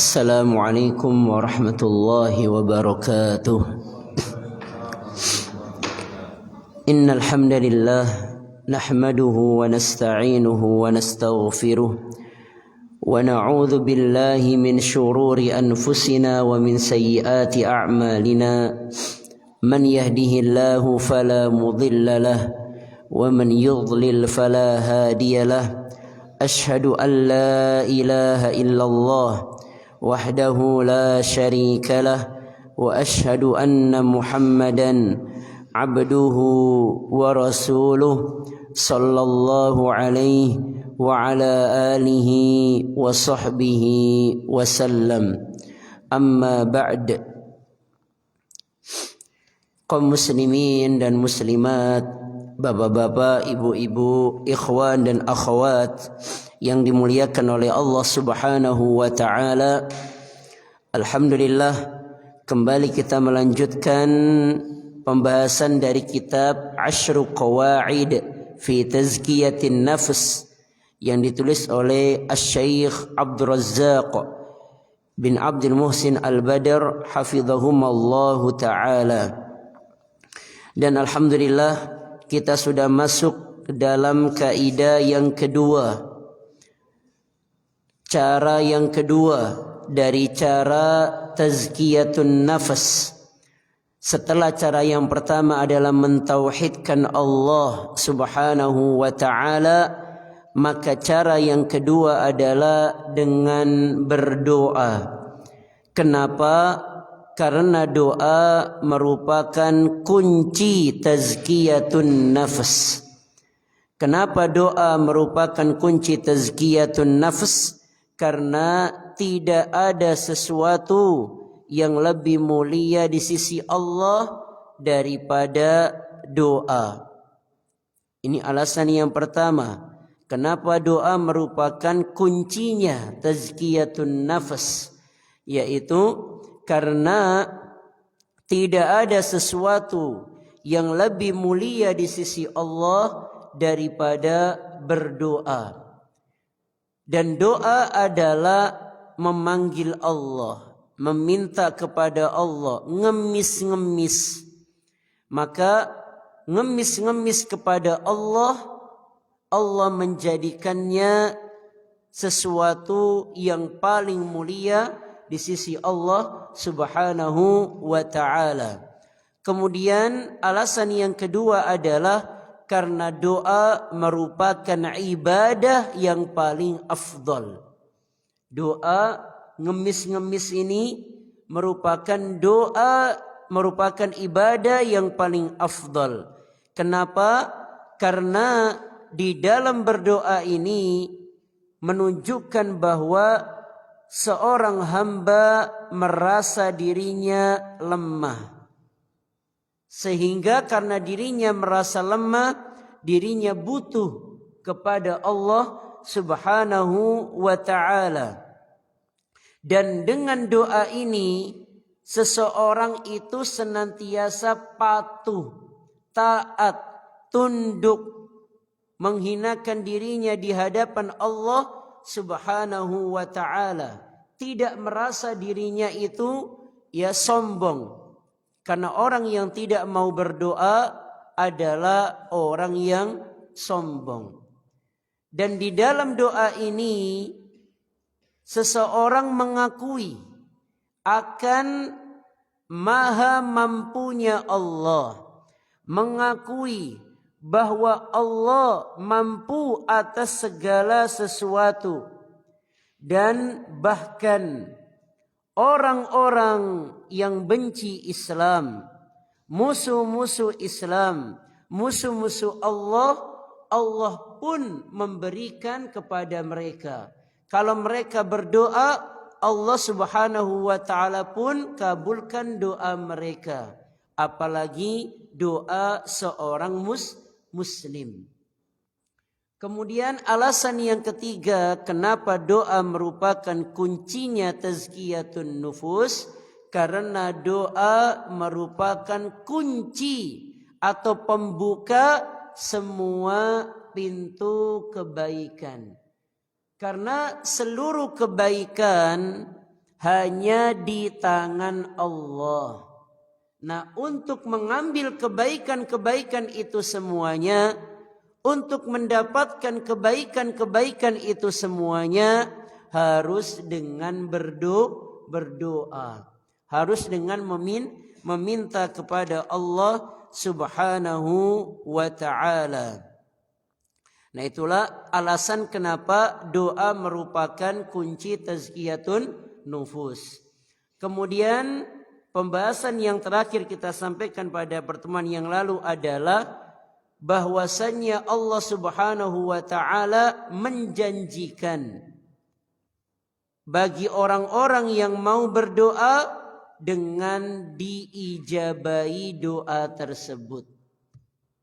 Assalamualaikum warahmatullahi wabarakatuh. Innal hamdalillah nahmaduhu wa nasta'inuhu wa nastaghfiruh wa na'udzu billahi min shururi anfusina wa min sayyiati a'malina. Man yahdihillahu fala mudilla lahu wa man yudlil fala hadiya lahu. Ashhadu an la ilaha illallah wahdahu la syarika lah wa ashhadu anna Muhammadan abduhu wa rasuluh sallallahu alaihi wa ala alihi wa sahbihi wa sallam. Amma ba'd. Kaum muslimin dan muslimat, bapak-bapak, ibu-ibu, ikhwan dan akhwat yang dimuliakan oleh Allah Subhanahu wa taala. Alhamdulillah, kembali kita melanjutkan pembahasan dari kitab Ashru Qawaid fi Tazkiyatin Nafs yang ditulis oleh Asy-Syaikh Abdul Razzaq bin Abdul Muhsin Al-Badr hafizahumallahu taala. Dan alhamdulillah kita sudah masuk ke dalam kaidah yang kedua. Cara yang kedua dari cara tazkiyatun nafas. Setelah cara yang pertama adalah mentauhidkan Allah Subhanahu wa ta'ala, maka cara yang kedua adalah dengan berdoa. Kenapa? Karena doa merupakan kunci tazkiyatun nafas. Kenapa doa merupakan kunci tazkiyatun nafas? Karena tidak ada sesuatu yang lebih mulia di sisi Allah daripada doa. Ini alasan yang pertama. Kenapa doa merupakan kuncinya tazkiyatun nafas? Yaitu karena tidak ada sesuatu yang lebih mulia di sisi Allah daripada berdoa. Dan doa adalah memanggil Allah, meminta kepada Allah, ngemis-ngemis. Maka ngemis-ngemis kepada Allah, Allah menjadikannya sesuatu yang paling mulia di sisi Allah Subhanahu wa ta'ala. Kemudian alasan yang kedua adalah karena doa merupakan ibadah yang paling afdal. Doa ngemis-ngemis ini merupakan ibadah yang paling afdal. Kenapa? Karena di dalam berdoa ini menunjukkan bahwa seorang hamba merasa dirinya lemah. Sehingga karena dirinya merasa lemah, dirinya butuh kepada Allah Subhanahu wa ta'ala. Dan dengan doa ini, seseorang itu senantiasa patuh, taat, tunduk, menghinakan dirinya di hadapan Allah Subhanahu wa ta'ala. Tidak merasa dirinya itu sombong. Karena orang yang tidak mau berdoa adalah orang yang sombong. Dan di dalam doa ini seseorang mengakui akan maha mampunya Allah. Mengakui bahwa Allah mampu atas segala sesuatu. Dan bahkan orang-orang yang benci Islam, musuh-musuh Islam, musuh-musuh Allah, Allah pun memberikan kepada mereka. Kalau mereka berdoa, Allah Subhanahu wa ta'ala pun kabulkan doa mereka. Apalagi doa seorang muslim. Kemudian alasan yang ketiga kenapa doa merupakan kuncinya tazkiyatun nufus, karena doa merupakan kunci atau pembuka semua pintu kebaikan. Karena seluruh kebaikan hanya di tangan Allah. Nah, untuk mengambil kebaikan-kebaikan itu semuanya, untuk mendapatkan kebaikan-kebaikan itu semuanya harus dengan berdoa. Harus dengan meminta kepada Allah Subhanahu wa ta'ala. Nah, itulah alasan kenapa doa merupakan kunci tazkiyatun nufus. Kemudian pembahasan yang terakhir kita sampaikan pada pertemuan yang lalu adalah bahwasannya Allah Subhanahu wa ta'ala menjanjikan bagi orang-orang yang mau berdoa dengan diijabahi doa tersebut.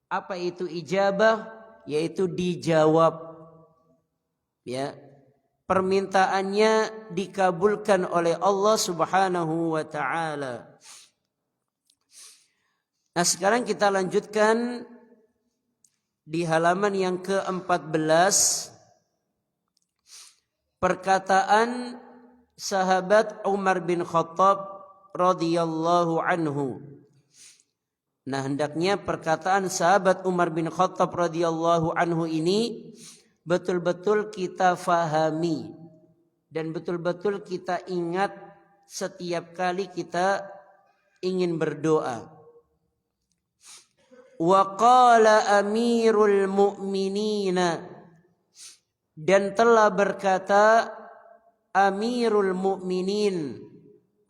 Apa itu ijabah? Yaitu dijawab. Ya. Permintaannya dikabulkan oleh Allah Subhanahu wa ta'ala. Nah, sekarang kita lanjutkan di halaman yang ke-14. Perkataan sahabat Umar bin Khattab radhiyallahu anhu. Nah, hendaknya perkataan sahabat Umar bin Khattab radhiyallahu anhu ini betul-betul kita fahami dan betul-betul kita ingat setiap kali kita ingin berdoa. Wa qala amirul mu'minina, dan telah berkata Amirul Mukminin,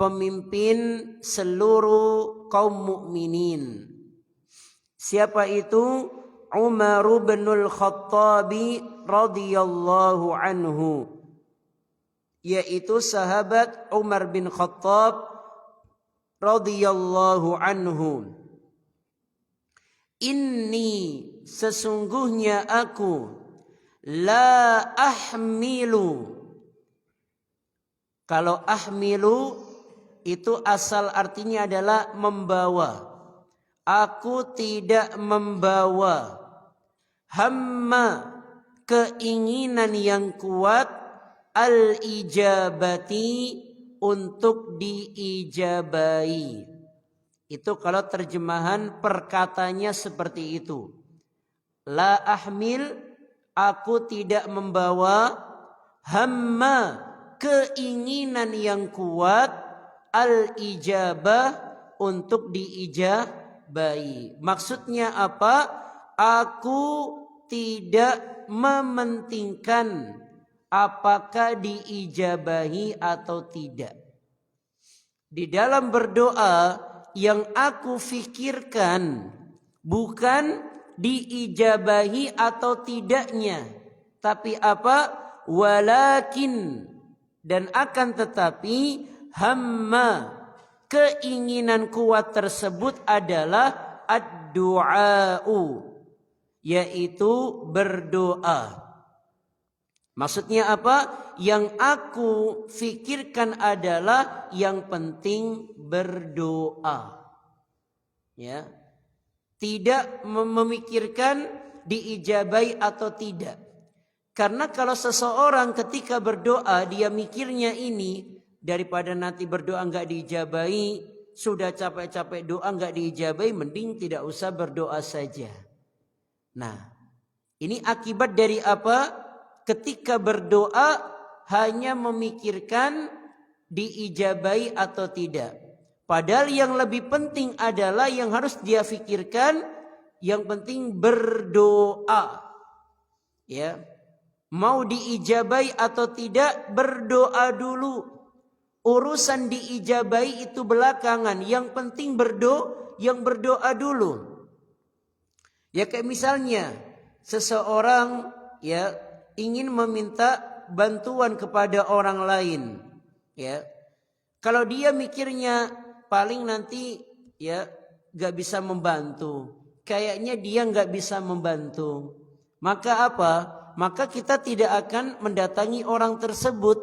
pemimpin seluruh kaum mukminin. Siapa itu? Umar bin Al-Khattab radhiyallahu anhu, yaitu sahabat Umar bin Khattab radhiyallahu anhu. Inni, sesungguhnya aku, la ahmilu. Kalau ahmilu itu asal artinya adalah membawa. Aku tidak membawa hamma, keinginan yang kuat, al-ijabati, untuk diijabai. Itu kalau terjemahan perkatanya seperti itu. La ahmil, aku tidak membawa hamma, keinginan yang kuat, al-ijabah, untuk diijabai. Maksudnya apa? Aku tidak mementingkan apakah diijabahi atau tidak. Di dalam berdoa yang aku fikirkan bukan diijabahi atau tidaknya, tapi apa? Walakin, dan akan tetapi, hamma, keinginan kuat tersebut adalah ad-du'a'u, yaitu berdoa. Maksudnya apa? Yang aku fikirkan adalah yang penting berdoa. Ya. Tidak memikirkan diijabai atau tidak. Karena kalau seseorang ketika berdoa dia mikirnya ini, daripada nanti berdoa enggak diijabai, sudah capek-capek doa enggak diijabai, mending tidak usah berdoa saja. Nah, ini akibat dari apa? Ketika berdoa hanya memikirkan diijabai atau tidak. Padahal yang lebih penting adalah yang harus dia fikirkan, yang penting berdoa. Ya. Mau diijabai atau tidak, berdoa dulu. Urusan diijabai itu belakangan. Yang penting berdoa dulu. Ya, kayak misalnya seseorang ya ingin meminta bantuan kepada orang lain, ya. Kalau dia mikirnya paling nanti ya nggak bisa membantu, kayaknya dia nggak bisa membantu, maka apa? Maka kita tidak akan mendatangi orang tersebut.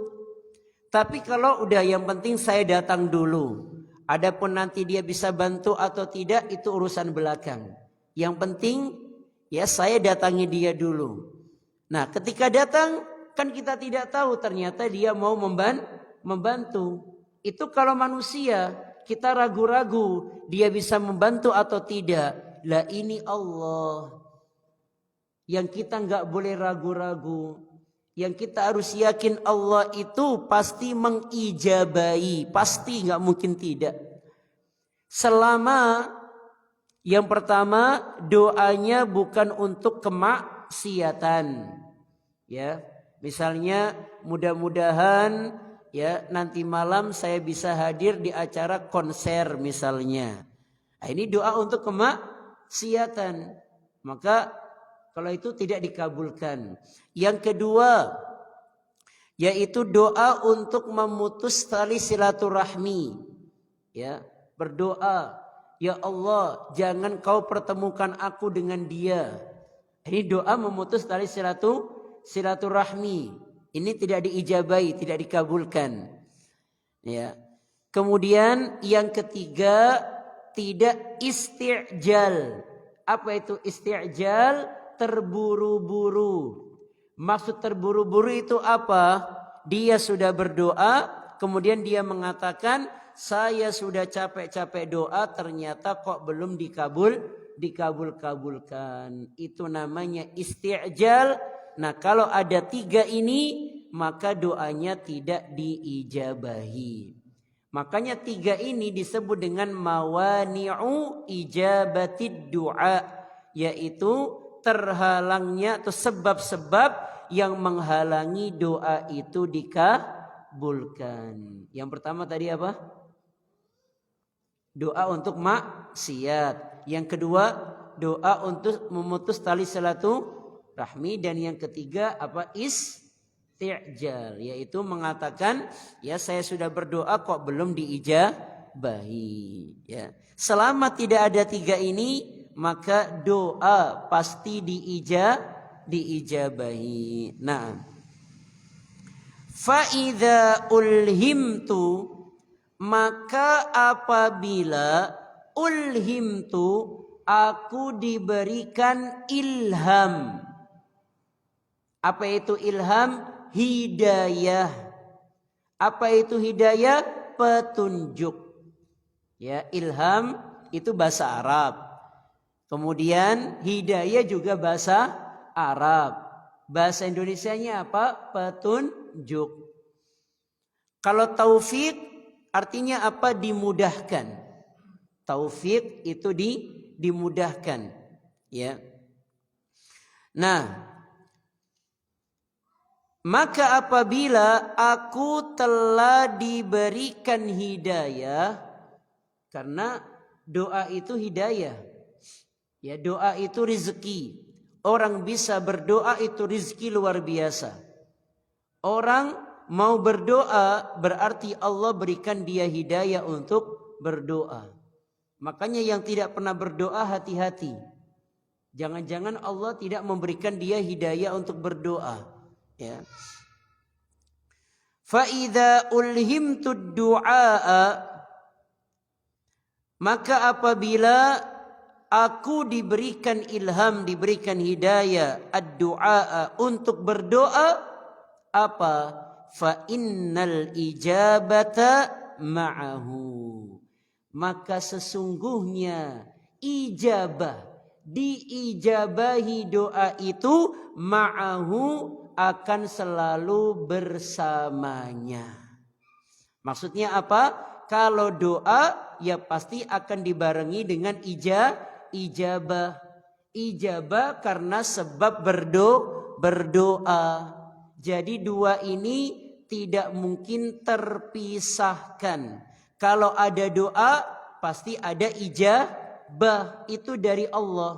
Tapi kalau udah yang penting saya datang dulu, adapun nanti dia bisa bantu atau tidak itu urusan belakang. Yang penting ya saya datangi dia dulu. Nah, ketika datang kan kita tidak tahu ternyata dia mau membantu. Itu kalau manusia kita ragu-ragu dia bisa membantu atau tidak. Lah ini Allah yang kita nggak boleh ragu-ragu. Yang kita harus yakin Allah itu pasti mengijabahi, pasti nggak mungkin tidak. Selama yang pertama doanya bukan untuk kemaksiatan, ya. Misalnya mudah-mudahan ya nanti malam saya bisa hadir di acara konser misalnya. Nah, ini doa untuk kemaksiatan, maka kalau itu tidak dikabulkan. Yang kedua, yaitu doa untuk memutus tali silaturahmi. Ya, berdoa, ya Allah, jangan kau pertemukan aku dengan dia. Ini doa memutus tali silaturahmi. Ini tidak diijabahi, tidak dikabulkan. Ya. Kemudian yang ketiga, tidak isti'jal. Apa itu isti'jal? Terburu-buru. Maksud terburu-buru itu apa? Dia sudah berdoa, kemudian dia mengatakan, saya sudah capek-capek doa, ternyata kok belum dikabulkan. Itu namanya isti'jal. Nah, kalau ada tiga ini, maka doanya tidak diijabahi. Makanya tiga ini disebut dengan mawani'u ijabatid du'a, yaitu terhalangnya atau sebab-sebab yang menghalangi doa itu dikabulkan. Yang pertama tadi apa? Doa untuk maksiat. Yang kedua, doa untuk memutus tali silaturahmi. Dan yang ketiga apa? Isti'jal, yaitu mengatakan ya saya sudah berdoa kok belum diijabahi. Ya. Selama tidak ada tiga ini, maka doa pasti diijabahi. Nah, fa idza ulhimtu, maka apabila ulhimtu aku diberikan ilham. Apa itu ilham? Hidayah. Apa itu hidayah? Petunjuk. Ya, ilham itu bahasa Arab. Kemudian hidayah juga bahasa Arab. Bahasa Indonesianya apa? Petunjuk. Kalau taufik artinya apa? Dimudahkan. Taufik itu dimudahkan. Ya. Nah, maka apabila aku telah diberikan hidayah, karena doa itu hidayah. Ya, doa itu rezeki. Orang bisa berdoa itu rezeki luar biasa. Orang mau berdoa berarti Allah berikan dia hidayah untuk berdoa. Makanya yang tidak pernah berdoa hati-hati. Jangan-jangan Allah tidak memberikan dia hidayah untuk berdoa. Ya. Fa idza ulhimtud du'a, maka apabila aku diberikan ilham, diberikan hidayah, ad-du'a, untuk berdoa, apa? Fa innal ijabata ma'ahu. Maka sesungguhnya ijabah, diijabahi doa itu ma'ahu, akan selalu bersamanya. Maksudnya apa? Kalau doa ya pasti akan dibarengi dengan ijabah. Ijabah karena sebab berdoa. Jadi dua ini tidak mungkin terpisahkan. Kalau ada doa pasti ada ijabah. Itu dari Allah.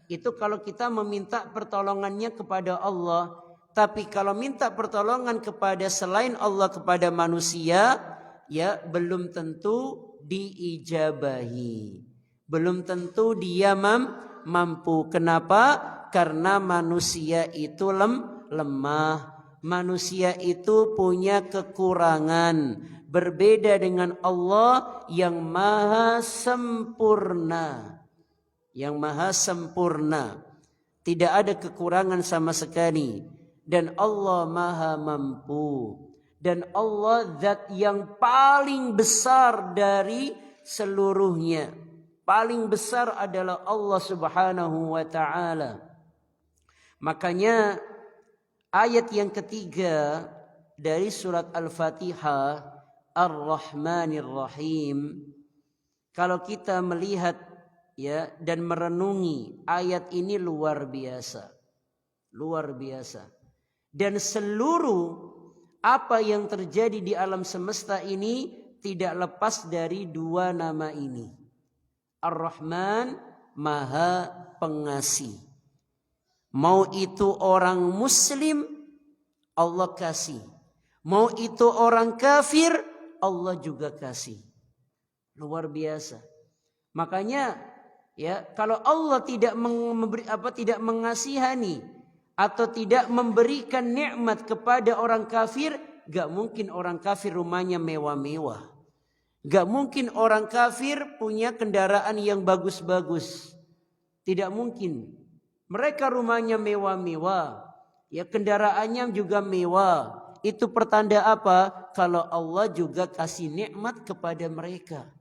Itu kalau kita meminta pertolongannya kepada Allah. Tapi kalau minta pertolongan kepada selain Allah, kepada manusia, ya belum tentu diijabahi. Belum tentu dia mampu. Kenapa? Karena manusia itu lemah. Manusia itu punya kekurangan. Berbeda dengan Allah yang maha sempurna. Yang maha sempurna. Tidak ada kekurangan sama sekali. Dan Allah maha mampu. Dan Allah zat yang paling besar dari seluruhnya. Paling besar adalah Allah Subhanahu wa ta'ala. Makanya ayat yang ketiga dari surat Al-Fatihah, Ar-Rahmanir Rahim, kalau kita melihat ya dan merenungi ayat ini luar biasa. Luar biasa. Dan seluruh apa yang terjadi di alam semesta ini tidak lepas dari dua nama ini. Ar-Rahman, Maha Pengasih. Mau itu orang muslim, Allah kasih. Mau itu orang kafir, Allah juga kasih. Luar biasa. Makanya ya, kalau Allah tidak mengasihani atau tidak memberikan nikmat kepada orang kafir, gak mungkin orang kafir rumahnya mewah-mewah. Gak mungkin orang kafir punya kendaraan yang bagus-bagus. Tidak mungkin. Mereka rumahnya mewah-mewah. Ya, kendaraannya juga mewah. Itu pertanda apa? Kalau Allah juga kasih nikmat kepada mereka.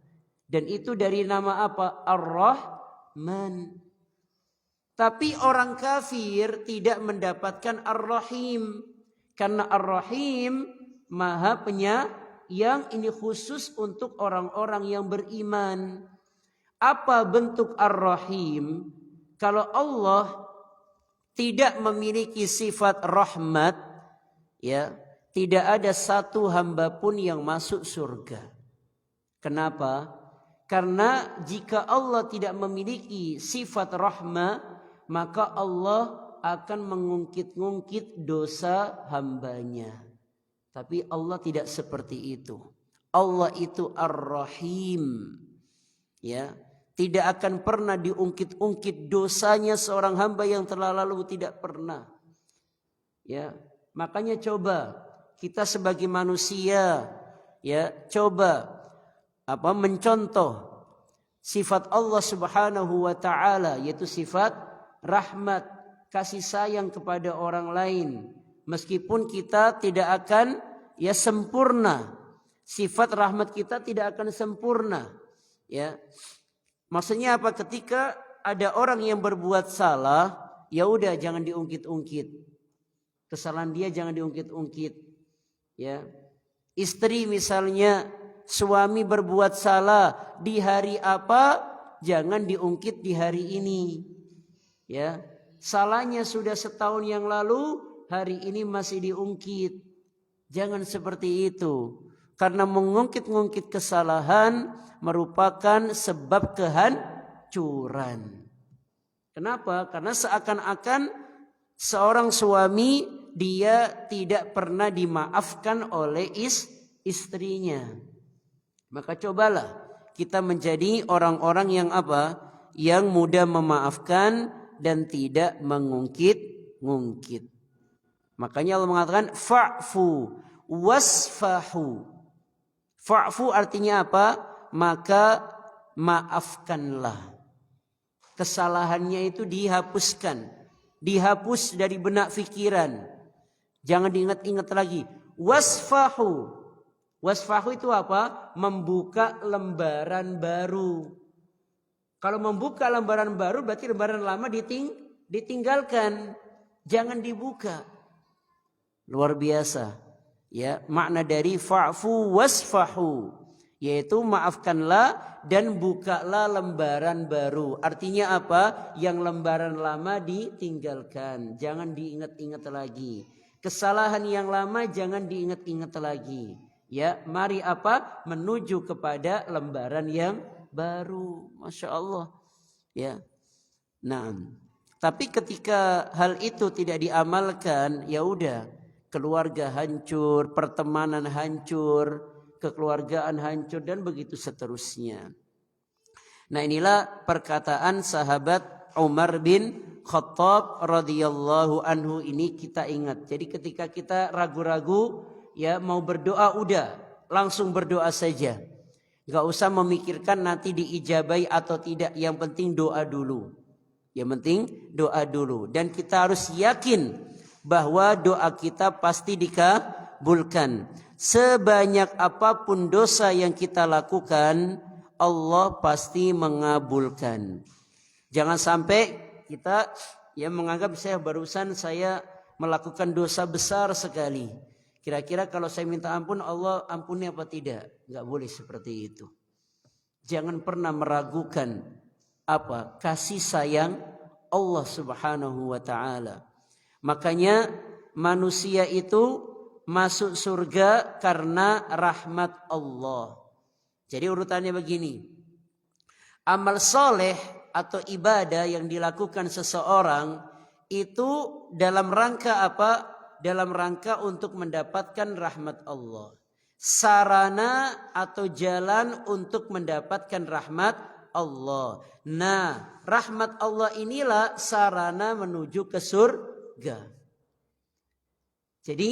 Dan itu dari nama apa? Ar-Rahman. Tapi orang kafir tidak mendapatkan Ar-Rahim. Karena Ar-Rahim Maha Penyayang, ini khusus untuk orang-orang yang beriman. Apa bentuk Ar-Rahim? Kalau Allah tidak memiliki sifat rahmat, ya, tidak ada satu hamba pun yang masuk surga. Kenapa? Karena jika Allah tidak memiliki sifat rahmat, maka Allah akan mengungkit-ungkit dosa hambanya. Tapi Allah tidak seperti itu. Allah itu Ar-Rahim. Ya, tidak akan pernah diungkit-ungkit dosanya seorang hamba yang telah lalu, tidak pernah. Ya, makanya coba kita sebagai manusia, ya, coba mencontoh sifat Allah Subhanahu wa taala, yaitu sifat rahmat, kasih sayang kepada orang lain. Meskipun kita tidak akan ya sempurna, sifat rahmat kita tidak akan sempurna, ya. Maksudnya apa? Ketika ada orang yang berbuat salah, ya udah jangan diungkit-ungkit. Kesalahan dia jangan diungkit-ungkit. Ya. Istri misalnya, suami berbuat salah di hari apa, jangan diungkit di hari ini. Ya. Salahnya sudah setahun yang lalu, hari ini masih diungkit. Jangan seperti itu. Karena mengungkit-ungkit kesalahan merupakan sebab kehancuran. Kenapa? Karena seakan-akan seorang suami dia tidak pernah dimaafkan oleh istrinya. Maka cobalah kita menjadi orang-orang yang apa? Yang mudah memaafkan dan tidak mengungkit-ungkit. Makanya Allah mengatakan fa'fu wasfahu. Fa'fu artinya apa? Maka maafkanlah. Kesalahannya itu dihapuskan. Dihapus dari benak pikiran. Jangan diingat-ingat lagi. Wasfahu. Wasfahu itu apa? Membuka lembaran baru. Kalau membuka lembaran baru berarti lembaran lama ditinggalkan. Jangan dibuka. Luar biasa. Ya, makna dari fa'fu wasfahu, yaitu maafkanlah dan bukalah lembaran baru. Artinya apa? Yang lembaran lama ditinggalkan. Jangan diingat-ingat lagi. Kesalahan yang lama jangan diingat-ingat lagi. Ya, mari apa? Menuju kepada lembaran yang baru. Masya Allah. Ya. Nah, tapi ketika hal itu tidak diamalkan, ya udah, keluarga hancur, pertemanan hancur, kekeluargaan hancur, dan begitu seterusnya. Nah, inilah perkataan sahabat Umar bin Khattab radhiyallahu anhu, ini kita ingat. Jadi ketika kita ragu-ragu, ya mau berdoa, udah langsung berdoa saja. Gak usah memikirkan nanti diijabai atau tidak. Yang penting doa dulu. Yang penting doa dulu. Dan kita harus yakin bahwa doa kita pasti dikabulkan. sebanyak apapun dosa yang kita lakukan, Allah pasti mengabulkan. Jangan sampai kita menganggap saya melakukan dosa besar sekali. Kira-kira kalau saya minta ampun, Allah ampuni apa tidak? Enggak boleh seperti itu. Jangan pernah meragukan kasih sayang Allah Subhanahu wa taala. Makanya manusia itu masuk surga karena rahmat Allah. Jadi urutannya begini. Amal soleh atau ibadah yang dilakukan seseorang itu dalam rangka apa? Dalam rangka untuk mendapatkan rahmat Allah. Sarana atau jalan untuk mendapatkan rahmat Allah. Nah, rahmat Allah inilah sarana menuju ke surga. Jadi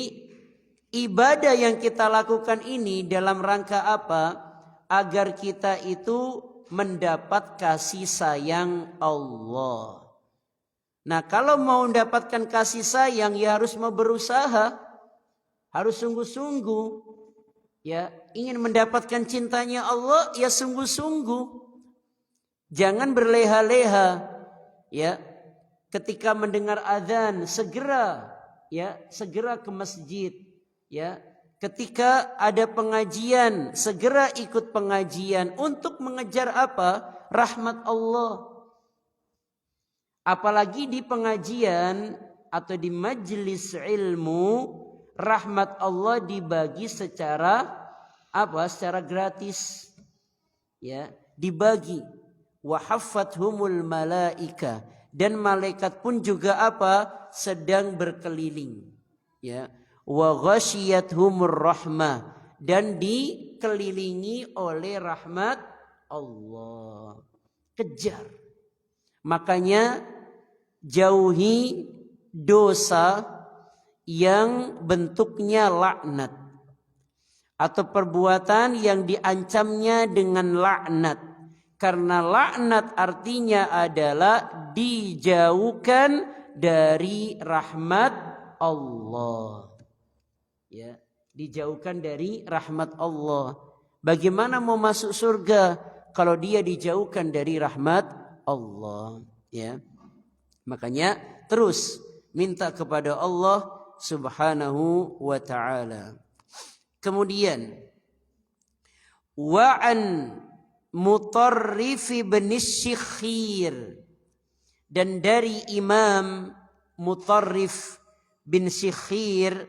ibadah yang kita lakukan ini dalam rangka apa? Agar kita itu mendapat kasih sayang Allah. Nah, kalau mau mendapatkan kasih sayang ya harus mau berusaha. Harus sungguh-sungguh. Ya, ingin mendapatkan cintanya Allah ya sungguh-sungguh. Jangan berleha-leha. Ya. Ketika mendengar azan segera ke masjid. Ya. Ketika ada pengajian, segera ikut pengajian untuk mengejar apa? Rahmat Allah. Apalagi di pengajian atau di majelis ilmu, rahmat Allah dibagi secara secara gratis. Ya, dibagi. Wa haffathumul malaika, dan malaikat pun juga sedang berkeliling. Ya. Wa ghasyiyatuhumur rahmah, dan dikelilingi oleh rahmat Allah. Kejar. Makanya jauhi dosa yang bentuknya laknat atau perbuatan yang diancamnya dengan laknat. Karena laknat artinya adalah dijauhkan dari rahmat Allah. Ya, dijauhkan dari rahmat Allah. Bagaimana mau masuk surga kalau dia dijauhkan dari rahmat Allah, ya. Makanya terus minta kepada Allah Subhanahu wa taala. Kemudian wa'an Mutarrif bin Syikhir, dan dari Imam Mutarrif bin Syikhir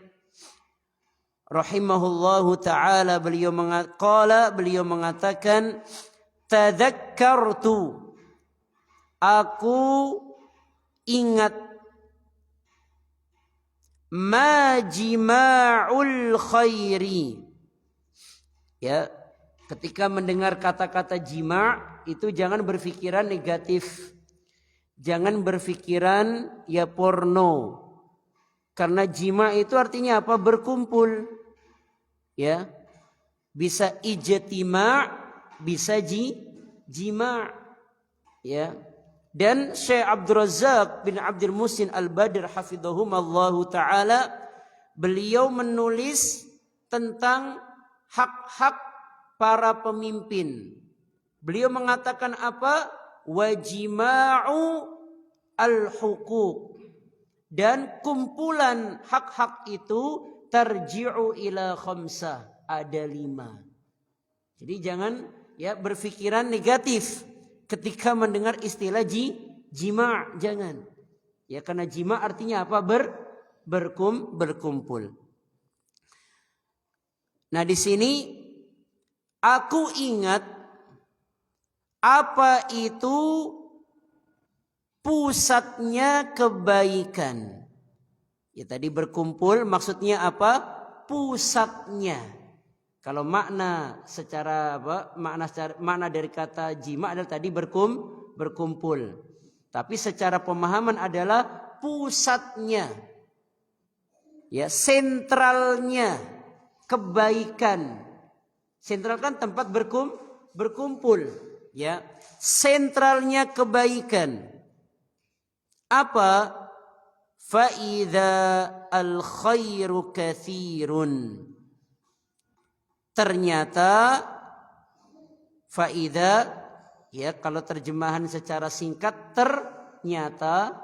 rahimahullahu taala, beliau mengatakan tadzakkartu, aku ingat majima'ul khairi. Ya, ketika mendengar kata-kata jima' itu jangan berpikiran negatif. Jangan berpikiran porno. Karena jima' itu artinya apa? Berkumpul. Ya. Bisa ijtima', bisa jima'. Ya. Dan Syekh Abdul Razak bin Abdul Muhsin Al-Badr hafidhahumallahu taala, beliau menulis tentang hak-hak para pemimpin. Beliau mengatakan apa? Wajima'u al-huquq, dan kumpulan hak-hak itu tarji'u ila khamsah, ada 5. Jadi jangan berpikiran negatif ketika mendengar istilah jima', jangan. Ya, karena jima' artinya apa? Berkumpul. Nah, di sini aku ingat apa itu pusatnya kebaikan. Ya, tadi berkumpul maksudnya apa? Pusatnya. Kalau makna secara makna dari kata jima adalah tadi berkumpul. Tapi secara pemahaman adalah pusatnya. Ya, sentralnya kebaikan. Sentral kan tempat berkumpul, ya. Sentralnya kebaikan. Apa? Fa idza al khairu katsirun. ternyata faida, ya kalau terjemahan secara singkat ternyata,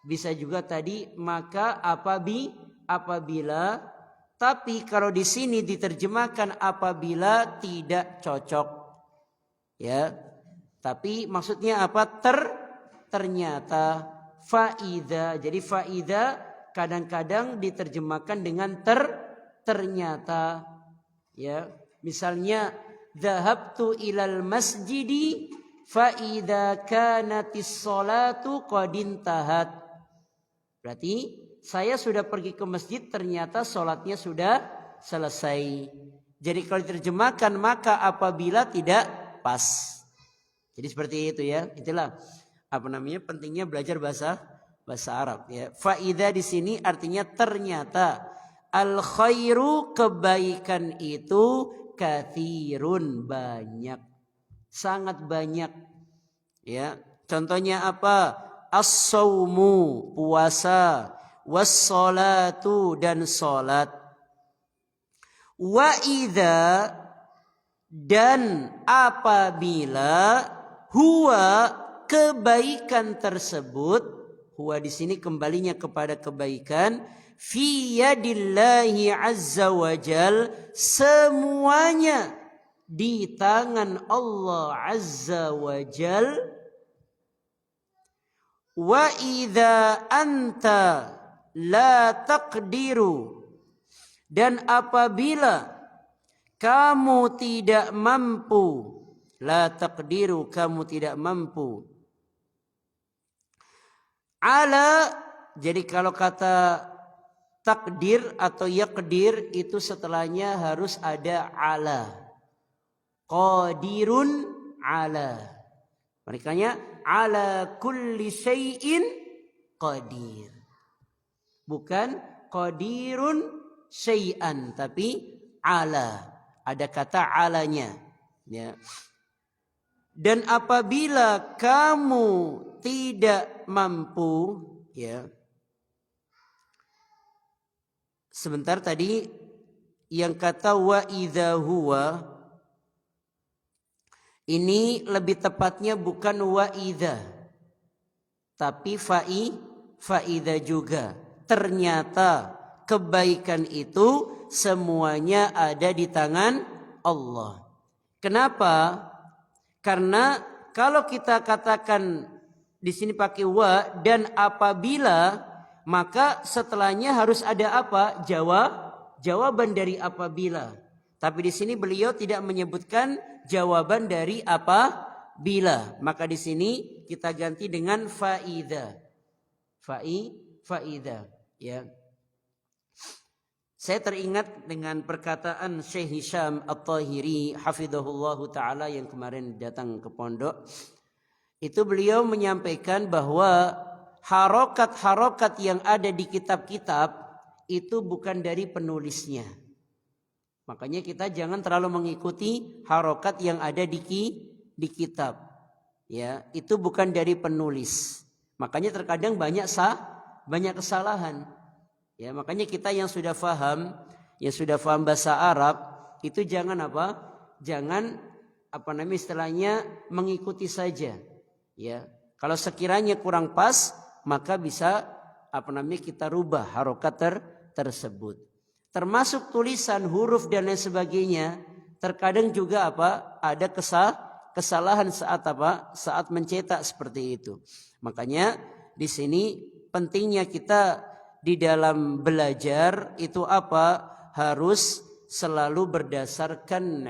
bisa juga tadi maka apabila, tapi kalau di sini diterjemahkan apabila tidak cocok, ya. Tapi maksudnya apa? Ternyata faida. Jadi faida kadang-kadang diterjemahkan dengan ternyata, ya. Misalnya dhahabtu ilal masjidi fa idza kanatis sholatu qad intahat. Berarti saya sudah pergi ke masjid, ternyata sholatnya sudah selesai. Jadi kalau diterjemahkan maka apabila tidak pas. Jadi seperti itu, ya. Itulah pentingnya belajar bahasa Arab, ya. Faida di sini artinya ternyata. Al khairu, kebaikan itu, katsirun, banyak, sangat banyak, ya. Contohnya apa? As-saumu, puasa, was-salatu, dan salat. Wa idza, dan apabila, huwa, kebaikan tersebut, huwa di sini kembalinya kepada kebaikan, fi yadillahi azza wajal, semuanya di tangan Allah azza wajal. Wa idza anta la taqdiru, dan apabila kamu tidak mampu, la taqdiru, kamu tidak mampu, ala, jadi kalau kata takdir atau yaqdir itu setelahnya harus ada ala, qadirun ala, makanya ala kulli syai'in qadir, bukan qadirun syai'an, tapi ala, ada kata alanya, ya. Dan apabila kamu tidak mampu, ya. Sebentar, tadi yang kata wa idza huwa, ini lebih tepatnya bukan wa idza, tapi faida juga. Ternyata kebaikan itu semuanya ada di tangan Allah. Kenapa? Karena kalau kita katakan di sini pakai wa dan apabila, maka setelahnya harus ada apa? Jawaban dari apabila. Tapi di sini beliau tidak menyebutkan jawaban dari apabila. Maka di sini kita ganti dengan faida. Faida, ya. Saya teringat dengan perkataan Syekh Hisham At-Tahiri hafizahullahu taala yang kemarin datang ke pondok. Itu beliau menyampaikan bahwa harokat-harokat yang ada di kitab-kitab itu bukan dari penulisnya. Makanya kita jangan terlalu mengikuti harokat yang ada di kitab. Ya, itu bukan dari penulis. Makanya terkadang banyak kesalahan. Ya, makanya kita yang sudah faham bahasa Arab itu jangan istilahnya mengikuti saja. Ya, kalau sekiranya kurang pas, maka bisa kita rubah harokat tersebut. Termasuk tulisan, huruf dan lain sebagainya. Terkadang juga ada kesalahan saat mencetak seperti itu. Makanya di sini pentingnya kita di dalam belajar itu harus selalu berdasarkan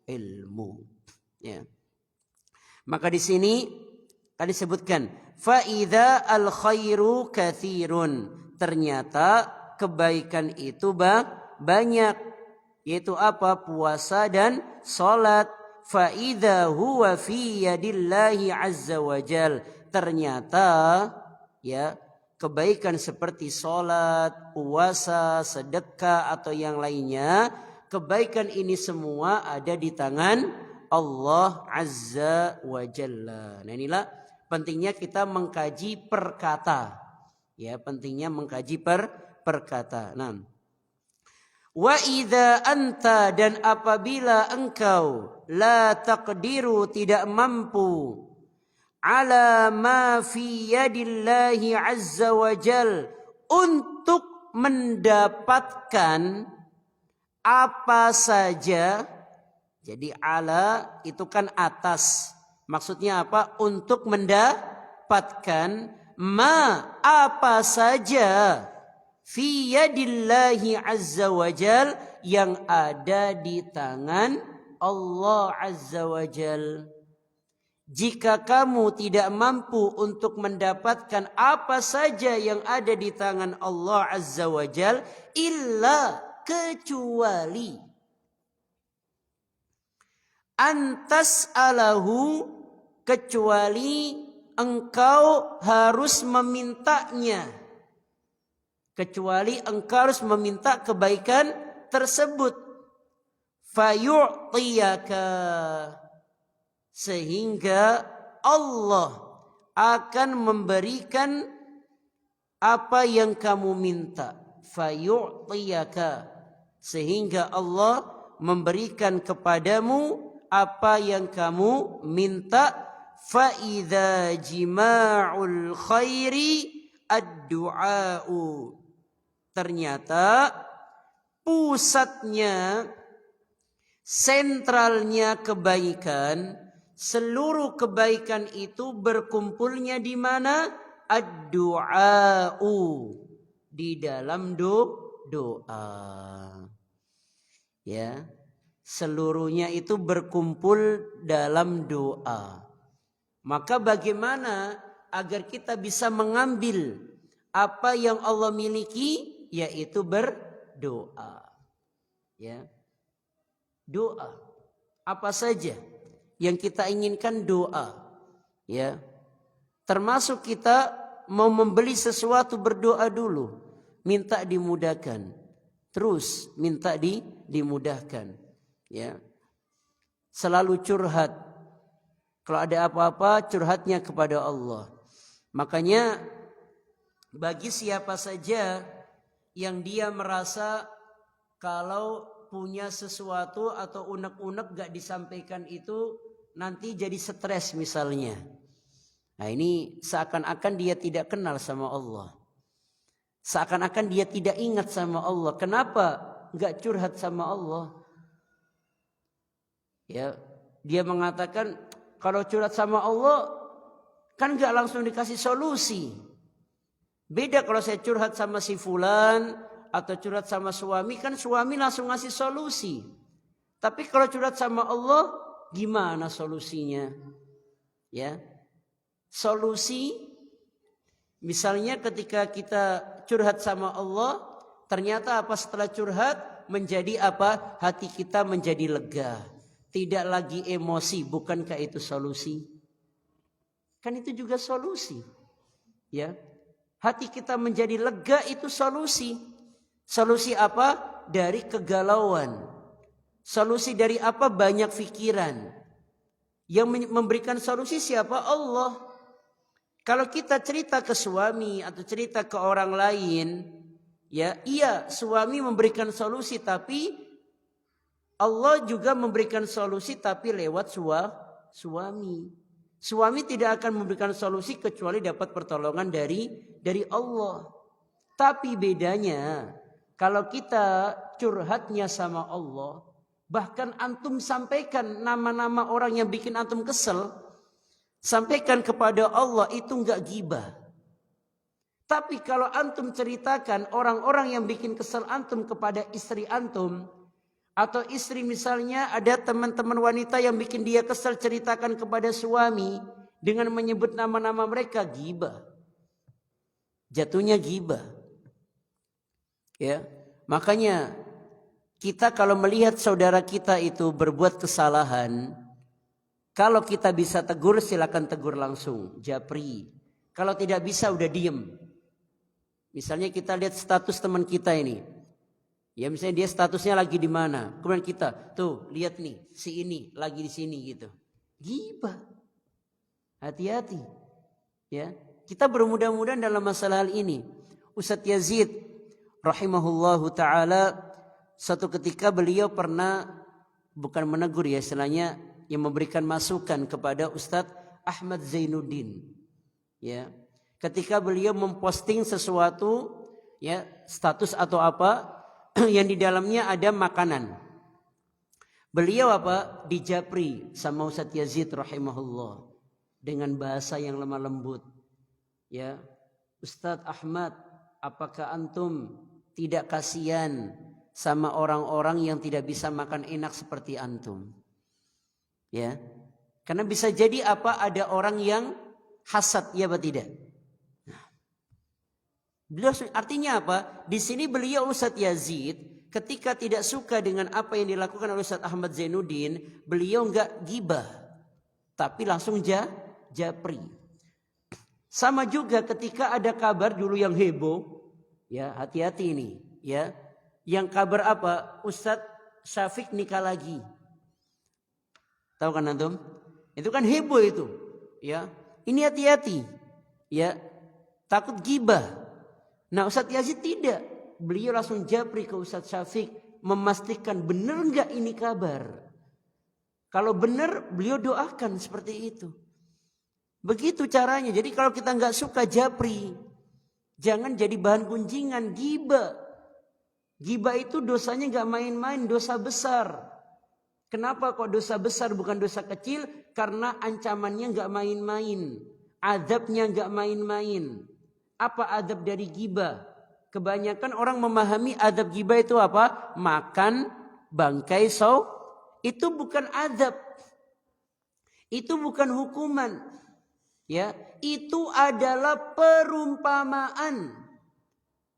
ilmu. Ya. Maka di sini tadi disebutkan faida al khairu katsirun, ternyata kebaikan itu banyak, yaitu puasa dan salat. Faida huwa fi yadillahi azza wajal, ternyata ya kebaikan seperti salat, puasa, sedekah atau yang lainnya, kebaikan ini semua ada di tangan Allah azza wajalla. Nah, inilah pentingnya kita mengkaji perkata. Ya, pentingnya mengkaji perkata. Nah, Wa idza anta, dan apabila engkau la taqdiru, tidak mampu, ala ma fi yadillahi azza wa jal, untuk mendapatkan apa saja. Jadi ala itu kan atas, maksudnya apa? Untuk mendapatkan ma, apa saja, fi yadillahi azza wa jal, yang ada di tangan Allah azza wa jal. Jika kamu tidak mampu untuk mendapatkan apa saja yang ada di tangan Allah azza wa jal, illa, kecuali, antas alahu, kecuali engkau harus memintanya. Kecuali engkau harus meminta kebaikan tersebut. Fayu'tiyaka, sehingga Allah akan memberikan apa yang kamu minta. Fayu'tiyaka, sehingga Allah memberikan kepadamu apa yang kamu minta. Fa'idha jima'ul khairi ad-du'a'u, ternyata pusatnya, sentralnya kebaikan, seluruh kebaikan itu berkumpulnya di mana? Ad-du'a'u, di dalam doa. Ya, seluruhnya itu berkumpul dalam doa. Maka bagaimana agar kita bisa mengambil apa yang Allah miliki? Yaitu berdoa. Ya, doa. Apa saja yang kita inginkan, doa. Ya, termasuk kita mau membeli sesuatu, berdoa dulu, minta dimudahkan, terus minta dimudahkan. Ya, selalu curhat. Kalau ada apa-apa, curhatnya kepada Allah. Makanya bagi siapa saja yang dia merasa kalau punya sesuatu atau unek-unek gak disampaikan itu nanti jadi stres misalnya. Nah, ini seakan-akan dia tidak kenal sama Allah. Seakan-akan dia tidak ingat sama Allah. Kenapa gak curhat sama Allah? Ya, dia mengatakan kalau curhat sama Allah kan gak langsung dikasih solusi. Beda kalau saya curhat sama si fulan atau curhat sama suami, kan suami langsung ngasih solusi. Tapi kalau curhat sama Allah, gimana solusinya? Ya, solusi misalnya ketika kita curhat sama Allah, ternyata apa, setelah curhat menjadi apa? Hati kita menjadi lega, tidak lagi emosi. Bukankah itu solusi? Kan itu juga solusi. Ya, hati kita menjadi lega, itu solusi. Solusi apa? Dari kegalauan. Solusi dari apa? Banyak pikiran. Yang memberikan solusi siapa? Allah. Kalau kita cerita ke suami atau cerita ke orang lain, ya, iya, suami memberikan solusi, tapi Allah juga memberikan solusi, tapi lewat suami. Suami tidak akan memberikan solusi kecuali dapat pertolongan dari Allah. Tapi bedanya, kalau kita curhatnya sama Allah, bahkan antum sampaikan nama-nama orang yang bikin antum kesel, sampaikan kepada Allah, itu enggak ghibah. Tapi kalau antum ceritakan orang-orang yang bikin kesel antum kepada istri antum, atau istri misalnya ada teman-teman wanita yang bikin dia kesel, ceritakan kepada suami dengan menyebut nama-nama mereka, ghibah. Jatuhnya ghibah. Ya, makanya kita kalau melihat saudara kita itu berbuat kesalahan, kalau kita bisa tegur, silakan tegur langsung, japri. Kalau tidak bisa, udah diem. Misalnya kita lihat status teman kita ini, ya misalnya dia statusnya lagi di mana, kemudian kita tuh lihat nih, si ini lagi di sini gitu, ghibah. Hati-hati. Ya, kita bermudah-mudahan dalam masalah hal ini. Ustadz Yazid rahimahullahu taala suatu ketika beliau pernah bukan menegur ya, istilahnya yang memberikan masukan kepada Ustadz Ahmad Zainuddin. Ya, ketika beliau memposting sesuatu ya, status atau apa yang di dalamnya ada makanan. Beliau apa? Dijapri sama Ustadz Yazid rahimahullah dengan bahasa yang lemah lembut. Ya, Ustadz Ahmad, apakah antum tidak kasihan sama orang-orang yang tidak bisa makan enak seperti antum? Ya, karena bisa jadi apa? Ada orang yang hasad, ya apa tidak? Beliau artinya apa? Di sini beliau Ustadz Yazid ketika tidak suka dengan apa yang dilakukan oleh Ustadz Ahmad Zainuddin, beliau enggak gibah, tapi langsung japri. Sama juga ketika ada kabar dulu yang heboh, ya hati-hati ini, ya. Yang kabar apa? Ustadz Syafiq nikah lagi. Tahu kan antum? Itu kan heboh itu, ya. Ini hati-hati, ya. Takut gibah. Nah, Ustadz Yazid tidak. Beliau langsung japri ke Ustadz Syafiq, memastikan benar enggak ini kabar. Kalau benar, beliau doakan seperti itu. Begitu caranya. Jadi kalau kita enggak suka japri, jangan jadi bahan gunjingan, gibah. Gibah itu dosanya enggak main-main, dosa besar. Kenapa kok dosa besar bukan dosa kecil? Karena ancamannya enggak main-main. Adabnya enggak main-main. Apa adab dari gibah? Kebanyakan orang memahami adab gibah itu apa? Makan bangkai saw. Itu bukan adab. Itu bukan hukuman. Ya, itu adalah perumpamaan.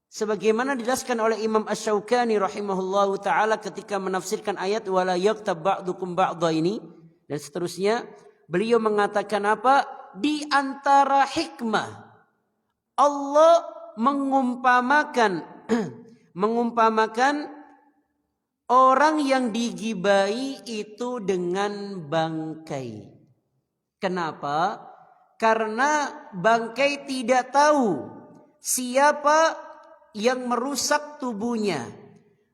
Sebagaimana dijelaskan oleh Imam Asy-Syaukani rahimahullahu taala ketika menafsirkan ayat wala yaktab ba'dukum ba'dha ini dan seterusnya, beliau mengatakan apa? Di antara hikmah Allah mengumpamakan orang yang digibai itu dengan bangkai. Kenapa? Karena bangkai tidak tahu siapa yang merusak tubuhnya.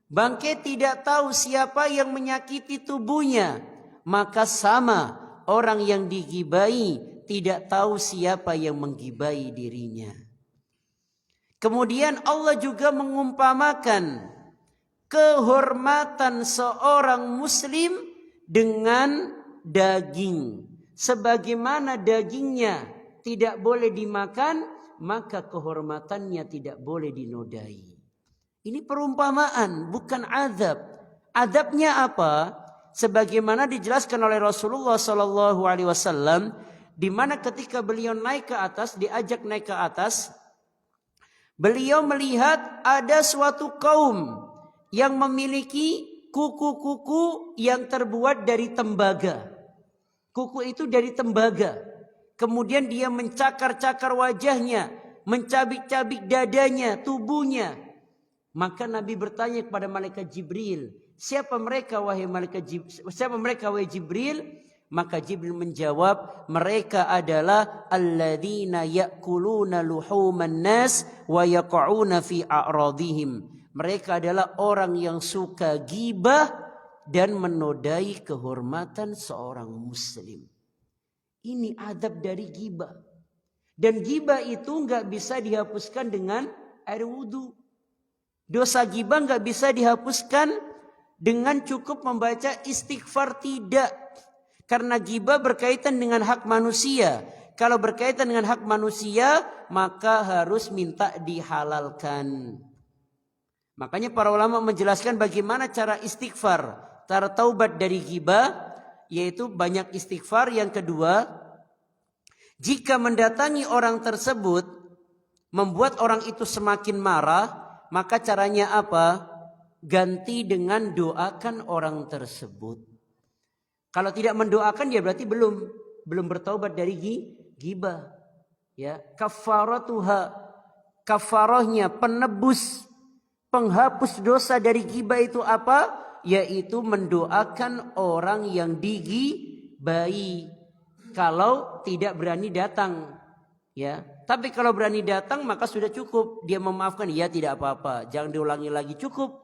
Bangkai tidak tahu siapa yang menyakiti tubuhnya. Maka sama orang yang digibai tidak tahu siapa yang menggibai dirinya. Kemudian Allah juga mengumpamakan kehormatan seorang muslim dengan daging. Sebagaimana dagingnya tidak boleh dimakan, maka kehormatannya tidak boleh dinodai. Ini perumpamaan, bukan azab. Azabnya apa? Sebagaimana dijelaskan oleh Rasulullah SAW, di mana ketika beliau naik ke atas, diajak naik ke atas, beliau melihat ada suatu kaum yang memiliki kuku-kuku yang terbuat dari tembaga. Kuku itu dari tembaga. Kemudian dia mencakar-cakar wajahnya, mencabik-cabik dadanya, tubuhnya. Maka Nabi bertanya kepada malaikat Jibril, siapa mereka wahai Jibril? Maka Jibril menjawab, mereka adalah alladzina ya'kuluna luhuman nas wa yaqa'una fi a'radihim. Mereka adalah orang yang suka gibah dan menodai kehormatan seorang muslim. Ini adab dari gibah. Dan gibah itu enggak bisa dihapuskan dengan air wudu. Dosa gibah enggak bisa dihapuskan dengan cukup membaca istighfar, tidak. Karena gibah berkaitan dengan hak manusia. Kalau berkaitan dengan hak manusia, maka harus minta dihalalkan. Makanya para ulama menjelaskan bagaimana cara istighfar, cara taubat dari gibah, yaitu banyak istighfar. Yang kedua, jika mendatangi orang tersebut membuat orang itu semakin marah, maka caranya apa? Ganti dengan doakan orang tersebut. Kalau tidak mendoakan, ya berarti belum bertaubat dari gibah. Ya, kafaratuha, kafarahnya, penghapus dosa dari gibah itu apa? Yaitu mendoakan orang yang digibai. Kalau tidak berani datang, ya. Tapi kalau berani datang maka sudah cukup. Dia memaafkan, ya tidak apa-apa, jangan diulangi lagi, cukup.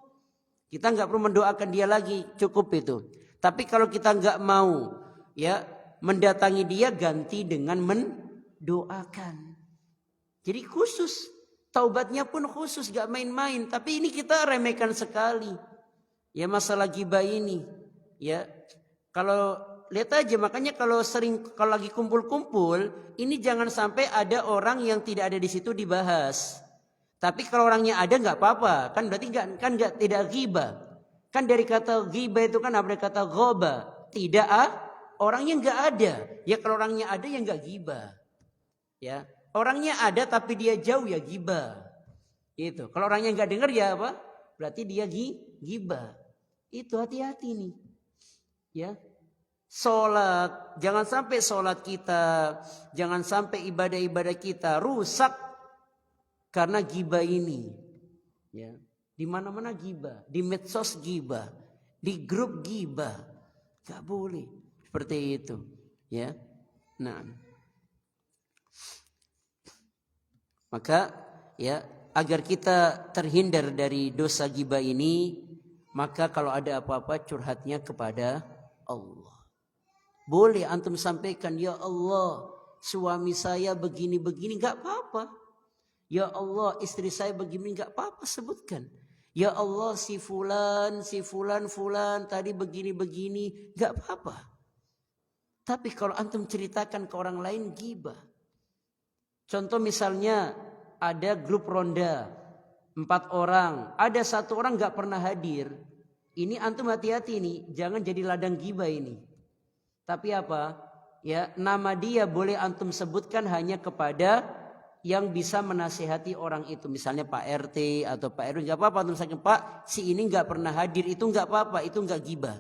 Kita nggak perlu mendoakan dia lagi, cukup itu. Tapi kalau kita nggak mau ya mendatangi dia, ganti dengan mendoakan. Jadi khusus, taubatnya pun khusus, nggak main-main. Tapi ini kita remehkan sekali. Ya masalah ghibah ini. Ya kalau lihat aja, makanya kalau lagi kumpul-kumpul, ini jangan sampai ada orang yang tidak ada di situ dibahas. Tapi kalau orangnya ada nggak apa-apa, kan berarti nggak tidak ghibah. Kan dari kata ghibah itu kan ada kata ghoba, tidak orangnya nggak ada. Ya kalau orangnya ada ya nggak ghibah. Ya orangnya ada tapi dia jauh ya ghibah. Itu. Kalau orangnya nggak dengar ya apa? Berarti dia ghibah. Itu hati-hati nih. Ya. Sholat, jangan sampai sholat kita, jangan sampai ibadah-ibadah kita rusak karena ghibah ini. Ya, di mana-mana ghibah, di medsos ghibah, di grup ghibah, nggak boleh seperti itu. Ya, nah, maka ya agar kita terhindar dari dosa ghibah ini, maka kalau ada apa-apa curhatnya kepada Allah. Boleh antum sampaikan, ya Allah suami saya begini-begini, gak apa-apa. Ya Allah istri saya begini, gak apa-apa, sebutkan. Ya Allah si fulan tadi begini-begini, gak apa-apa. Tapi kalau antum ceritakan ke orang lain, ghibah. Contoh misalnya ada grup ronda 4 orang, ada 1 orang gak pernah hadir. Ini antum hati-hati nih, jangan jadi ladang ghibah ini. Tapi apa? Ya, nama dia boleh antum sebutkan hanya kepada yang bisa menasihati orang itu. Misalnya Pak RT atau Pak RW, enggak apa-apa antum saking Pak, si ini enggak pernah hadir, itu enggak apa-apa, itu enggak ghibah.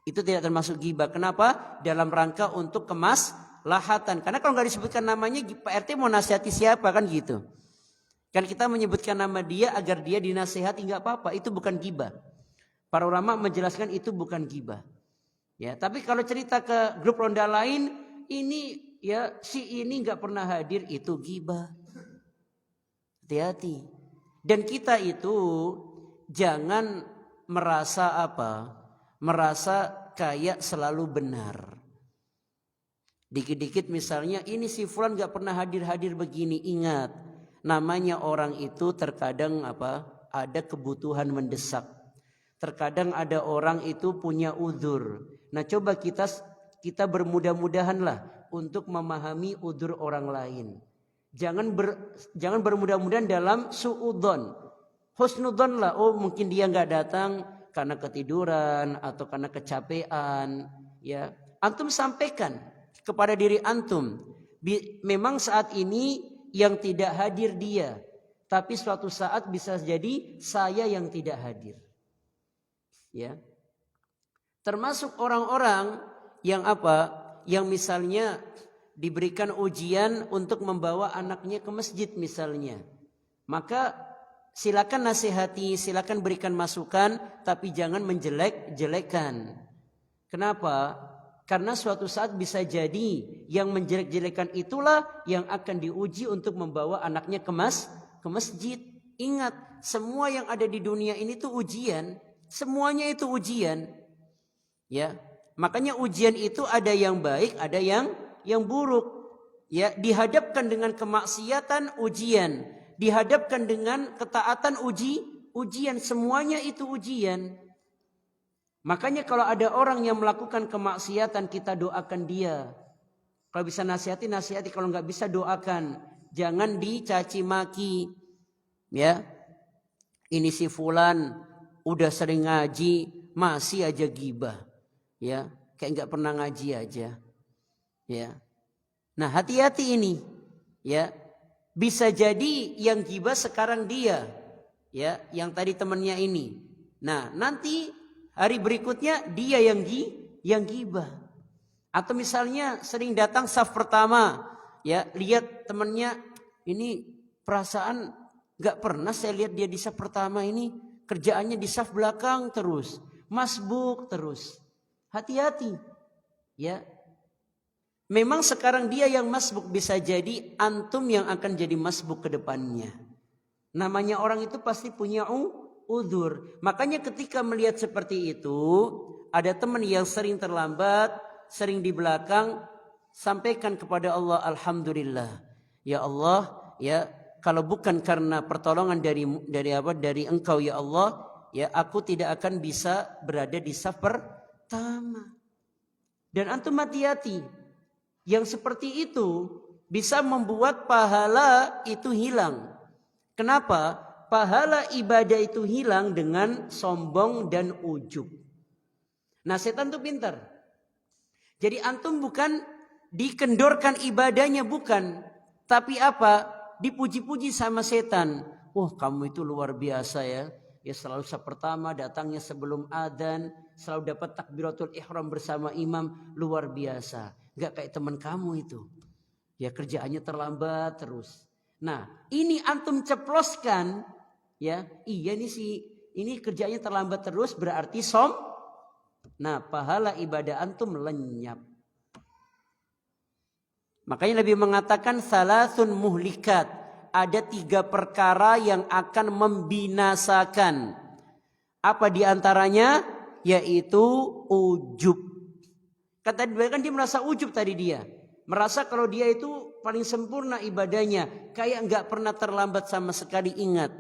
Itu tidak termasuk ghibah. Kenapa? Dalam rangka untuk kemaslahatan. Karena kalau enggak disebutkan namanya, Pak RT mau nasihati siapa kan gitu. Kan kita menyebutkan nama dia agar dia dinasihati, enggak apa-apa, itu bukan ghibah. Para ulama menjelaskan itu bukan ghibah. Ya, tapi kalau cerita ke grup ronda lain, ini ya si ini nggak pernah hadir, itu ghibah. Hati-hati. Dan kita itu jangan merasa apa? Merasa kayak selalu benar. Dikit-dikit misalnya ini si fulan nggak pernah hadir begini, ingat namanya orang itu terkadang apa? Ada kebutuhan mendesak. Terkadang ada orang itu punya uzur. Nah coba kita bermudah-mudahanlah untuk memahami uzur orang lain. Jangan bermudah-mudahan dalam suudzon. Husnudzon lah, oh mungkin dia nggak datang karena ketiduran atau karena kecapean. Ya, antum sampaikan kepada diri antum. Memang saat ini yang tidak hadir dia, tapi suatu saat bisa jadi saya yang tidak hadir. Ya. Termasuk orang-orang yang apa? Yang misalnya diberikan ujian untuk membawa anaknya ke masjid misalnya. Maka silakan nasihati, silakan berikan masukan, tapi jangan menjelek-jelekan. Kenapa? Karena suatu saat bisa jadi yang menjelek-jelekan itulah yang akan diuji untuk membawa anaknya ke masjid. Ingat, semua yang ada di dunia ini tuh ujian. Semuanya itu ujian. Ya, makanya ujian itu ada yang baik, ada yang buruk. Ya, dihadapkan dengan kemaksiatan ujian, dihadapkan dengan ketaatan ujian, semuanya itu ujian. Makanya kalau ada orang yang melakukan kemaksiatan, kita doakan dia. Kalau bisa nasihati, kalau nggak bisa doakan. Jangan dicaci maki. Ya, ini si fulan udah sering ngaji, masih aja ghibah. Ya, kayak nggak pernah ngaji aja. Ya. Nah, hati-hati ini. Ya. Bisa jadi yang ghibah sekarang dia. Ya, yang tadi temannya ini. Nah, nanti hari berikutnya dia yang ghibah. Atau misalnya sering datang saf pertama, ya, lihat temannya ini perasaan nggak pernah saya lihat dia di saf pertama ini, kerjaannya di saf belakang terus, masbuk terus. Hati-hati, ya. Memang sekarang dia yang masbuk, bisa jadi antum yang akan jadi masbuk ke depannya. Namanya orang itu pasti punya udzur. Makanya ketika melihat seperti itu, ada teman yang sering terlambat, sering di belakang, sampaikan kepada Allah, alhamdulillah. Ya Allah, ya kalau bukan karena pertolongan dari Engkau ya Allah, ya aku tidak akan bisa berada di saf pertama. Dan antum hati-hati, yang seperti itu bisa membuat pahala itu hilang. Kenapa? Pahala ibadah itu hilang dengan sombong dan ujub. Nah, setan itu pintar. Jadi antum bukan dikendorkan ibadahnya, bukan. Tapi apa? Dipuji-puji sama setan. Wah, kamu itu luar biasa ya. Ya selalu saf pertama, datangnya sebelum adzan, selalu dapat takbiratul ihram bersama imam, luar biasa. Enggak kayak teman kamu itu. Ya kerjaannya terlambat terus. Nah, ini antum ceploskan, ya. Iya ini kerjanya terlambat terus berarti Nah, pahala ibadah antum lenyap. Makanya Nabi mengatakan salasun muhlikat. Ada 3 perkara yang akan membinasakan. Apa diantaranya? Yaitu ujub. Kata dia kan dia merasa ujub tadi dia. Merasa kalau dia itu paling sempurna ibadahnya. Kayak enggak pernah terlambat sama sekali, ingat.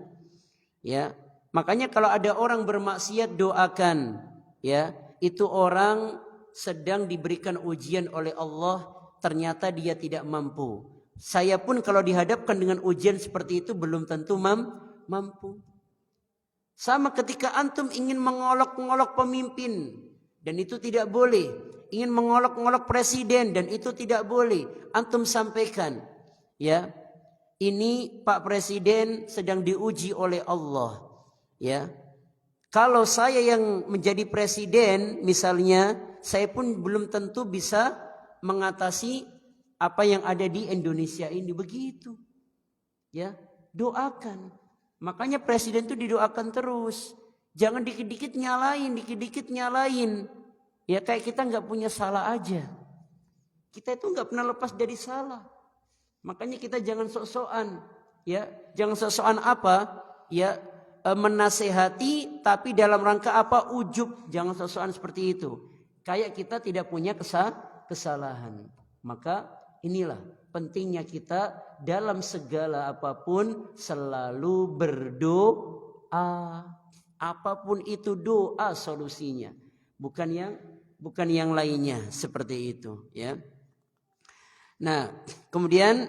Ya, makanya kalau ada orang bermaksiat doakan. Ya, itu orang sedang diberikan ujian oleh Allah. Ternyata dia tidak mampu. Saya pun kalau dihadapkan dengan ujian seperti itu belum tentu mampu. Sama ketika antum ingin mengolok-ngolok pemimpin dan itu tidak boleh. Ingin mengolok-ngolok presiden dan itu tidak boleh. Antum sampaikan, ya, ini Pak Presiden sedang diuji oleh Allah. Ya, kalau saya yang menjadi presiden misalnya, saya pun belum tentu bisa mengatasi apa yang ada di Indonesia ini, begitu. Ya, doakan. Makanya presiden itu didoakan terus. Jangan dikit-dikit nyalain. Ya kayak kita nggak punya salah aja. Kita itu nggak pernah lepas dari salah. Makanya kita jangan sok-sokan. Ya, jangan sok-sokan apa? Ya, menasehati tapi dalam rangka apa? Ujub. Jangan sok-sokan seperti itu. Kayak kita tidak punya kesalahan. Maka inilah pentingnya kita dalam segala apapun selalu berdoa. Apapun itu doa solusinya. Bukan yang lainnya seperti itu, ya. Nah, kemudian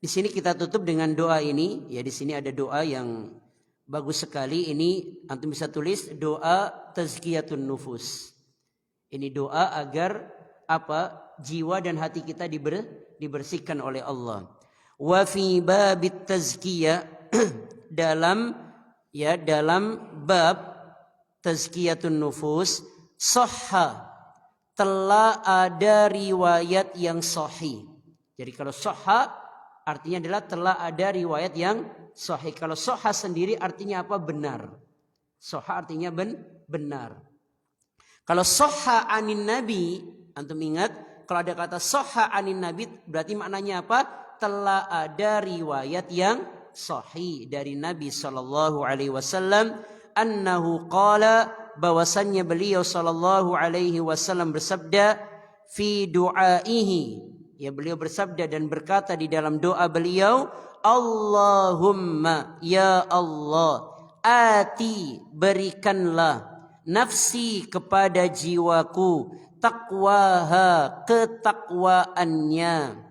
di sini kita tutup dengan doa ini. Ya, di sini ada doa yang bagus sekali. Ini antum bisa tulis doa tazkiyatun nufus. Ini doa agar apa? Jiwa dan hati kita dibersihkan oleh Allah. Wa fi babit tazkiyah dalam bab tazkiyatun nufus sahha telah ada riwayat yang sahih. Jadi kalau sahha artinya adalah telah ada riwayat yang sahih. Kalau sahha sendiri artinya apa? Benar. Sahha artinya benar. Kalau sahha anin nabi, antum ingat kalau ada kata sahha anin nabi berarti maknanya apa? Telah ada riwayat yang sahih dari Nabi sallallahu alaihi wasallam annahu qala, bahwasannya beliau sallallahu alaihi wasallam bersabda fi du'aihi. Ya, beliau bersabda dan berkata di dalam doa beliau, Allahumma ya Allah, ati berikanlah nafsi kepada jiwaku taqwaha ketakwaannya.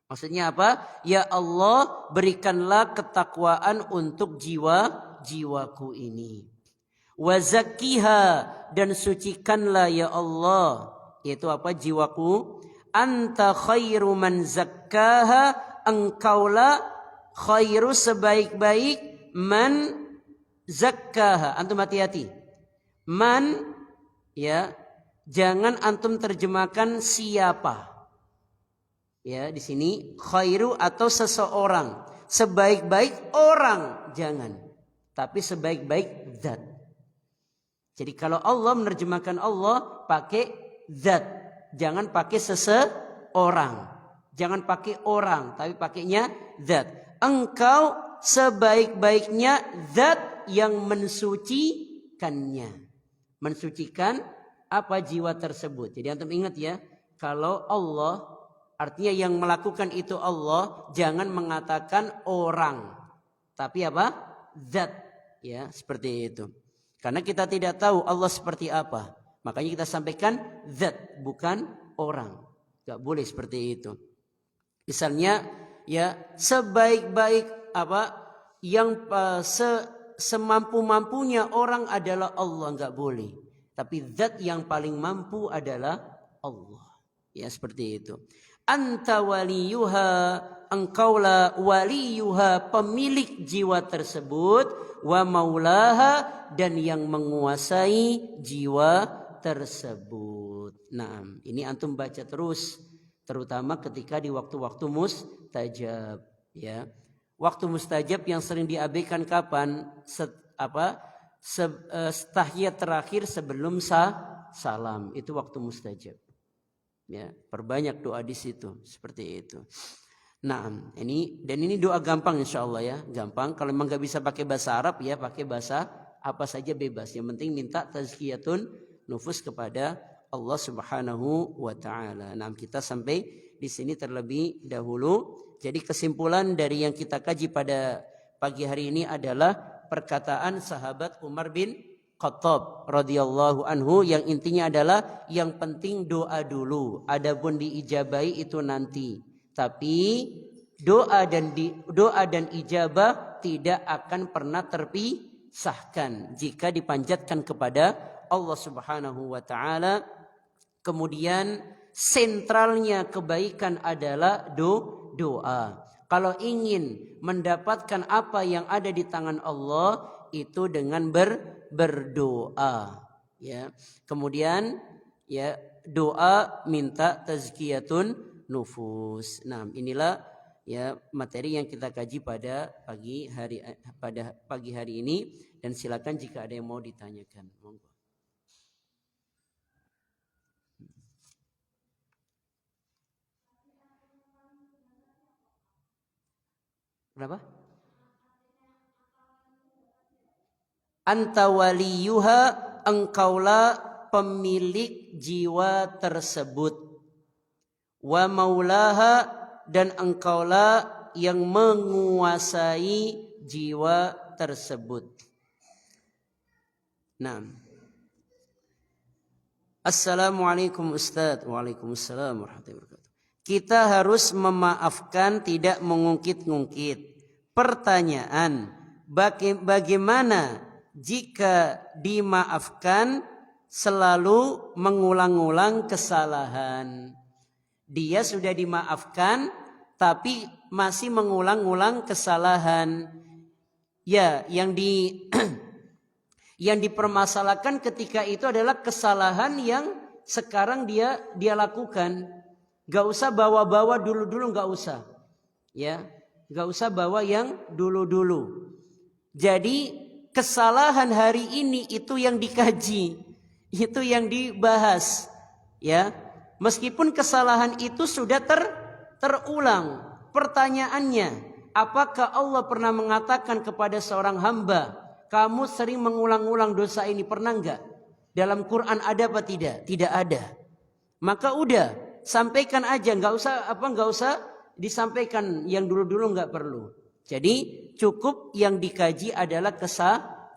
Maksudnya apa? Ya Allah, berikanlah ketakwaan untuk jiwaku ini. Wa zakkiha, dan sucikanlah ya Allah, yaitu apa? Jiwaku. Anta khairu man zakkaha, engkaulah khairu sebaik-baik man zakkaha. Antum hati-hati. Man, ya, jangan antum terjemahkan siapa. Ya, di sini khairu atau seseorang, sebaik-baik orang jangan, tapi sebaik-baik zat. Jadi kalau Allah menerjemahkan Allah pakai zat, jangan pakai seseorang, jangan pakai orang, tapi pakainya zat. Engkau sebaik-baiknya zat yang mensucikannya. Mensucikan apa jiwa tersebut. Jadi antum ingat ya, kalau Allah artinya yang melakukan itu Allah, jangan mengatakan orang, tapi apa? Zat, ya, seperti itu. Karena kita tidak tahu Allah seperti apa. Makanya kita sampaikan zat, bukan orang. Gak boleh seperti itu. Misalnya ya, sebaik-baik apa yang semampu-mampunya orang adalah Allah, gak boleh. Tapi zat yang paling mampu adalah Allah. Ya, seperti itu. Anta waliyuha, engkaulah waliyuha, pemilik jiwa tersebut, wa maulaha, dan yang menguasai jiwa tersebut. Nah, ini antum baca terus, terutama ketika di waktu-waktu mustajab, ya. Waktu mustajab yang sering diabaikan kapan? Tahiyat terakhir sebelum salam, itu waktu mustajab. Ya, perbanyak doa di situ, seperti itu. Nah, ini doa gampang insyaallah ya, gampang. Kalau memang nggak bisa pakai bahasa Arab ya, pakai bahasa apa saja bebas. Yang penting minta tazkiyatun nufus kepada Allah Subhanahu wa taala. Nah, kita sampai di sini terlebih dahulu. Jadi kesimpulan dari yang kita kaji pada pagi hari ini adalah perkataan sahabat Umar bin Khattab radhiyallahu anhu yang intinya adalah yang penting doa dulu, adapun diijabahi itu nanti. Tapi doa dan ijabah tidak akan pernah terpisahkan jika dipanjatkan kepada Allah Subhanahu wa taala. Kemudian sentralnya kebaikan adalah doa. Kalau ingin mendapatkan apa yang ada di tangan Allah, itu dengan berdoa, ya. Kemudian ya, doa minta tazkiyatun nufus. Nah, inilah ya materi yang kita kaji pada pagi hari ini, dan silakan jika ada yang mau ditanyakan. Monggo. Kenapa? Anta waliyuha, engkaulah pemilik jiwa tersebut. Wa maulaha, dan engkaulah yang menguasai jiwa tersebut. Nah. Assalamualaikum Ustaz. Waalaikumsalam warahmatullahi wabarakatuh. Kita harus memaafkan, tidak mengungkit-ungkit. Pertanyaan, bagaimana jika dimaafkan selalu mengulang-ulang kesalahan? Dia sudah dimaafkan tapi masih mengulang-ulang kesalahan. Ya, yang dipermasalahkan ketika itu adalah kesalahan yang sekarang dia lakukan. Gak usah bawa-bawa dulu-dulu, gak usah. Ya, gak usah bawa yang dulu-dulu. Jadi kesalahan hari ini itu yang dikaji, itu yang dibahas. Ya, meskipun kesalahan itu sudah terulang. Pertanyaannya, apakah Allah pernah mengatakan kepada seorang hamba, kamu sering mengulang-ulang dosa ini, pernah enggak? Dalam Quran ada apa tidak? Tidak ada. Maka udah, sampaikan aja, enggak usah disampaikan yang dulu-dulu, enggak perlu. Jadi cukup yang dikaji adalah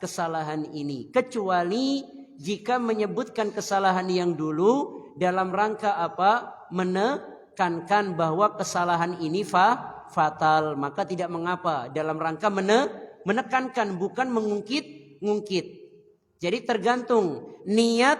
kesalahan ini. Kecuali jika menyebutkan kesalahan yang dulu dalam rangka apa? Menekankan bahwa kesalahan ini fatal, maka tidak mengapa dalam rangka menekankan, bukan mengungkit-ungkit. Jadi tergantung niat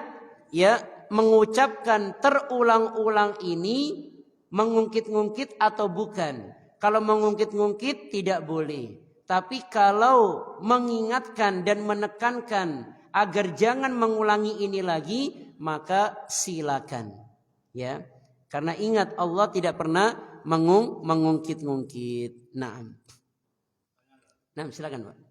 ya, mengucapkan terulang-ulang ini mengungkit-ungkit atau bukan. Kalau mengungkit-ungkit tidak boleh. Tapi kalau mengingatkan dan menekankan agar jangan mengulangi ini lagi, maka silakan. Ya. Karena ingat, Allah tidak pernah mengungkit-ungkit. Nah, silakan Pak.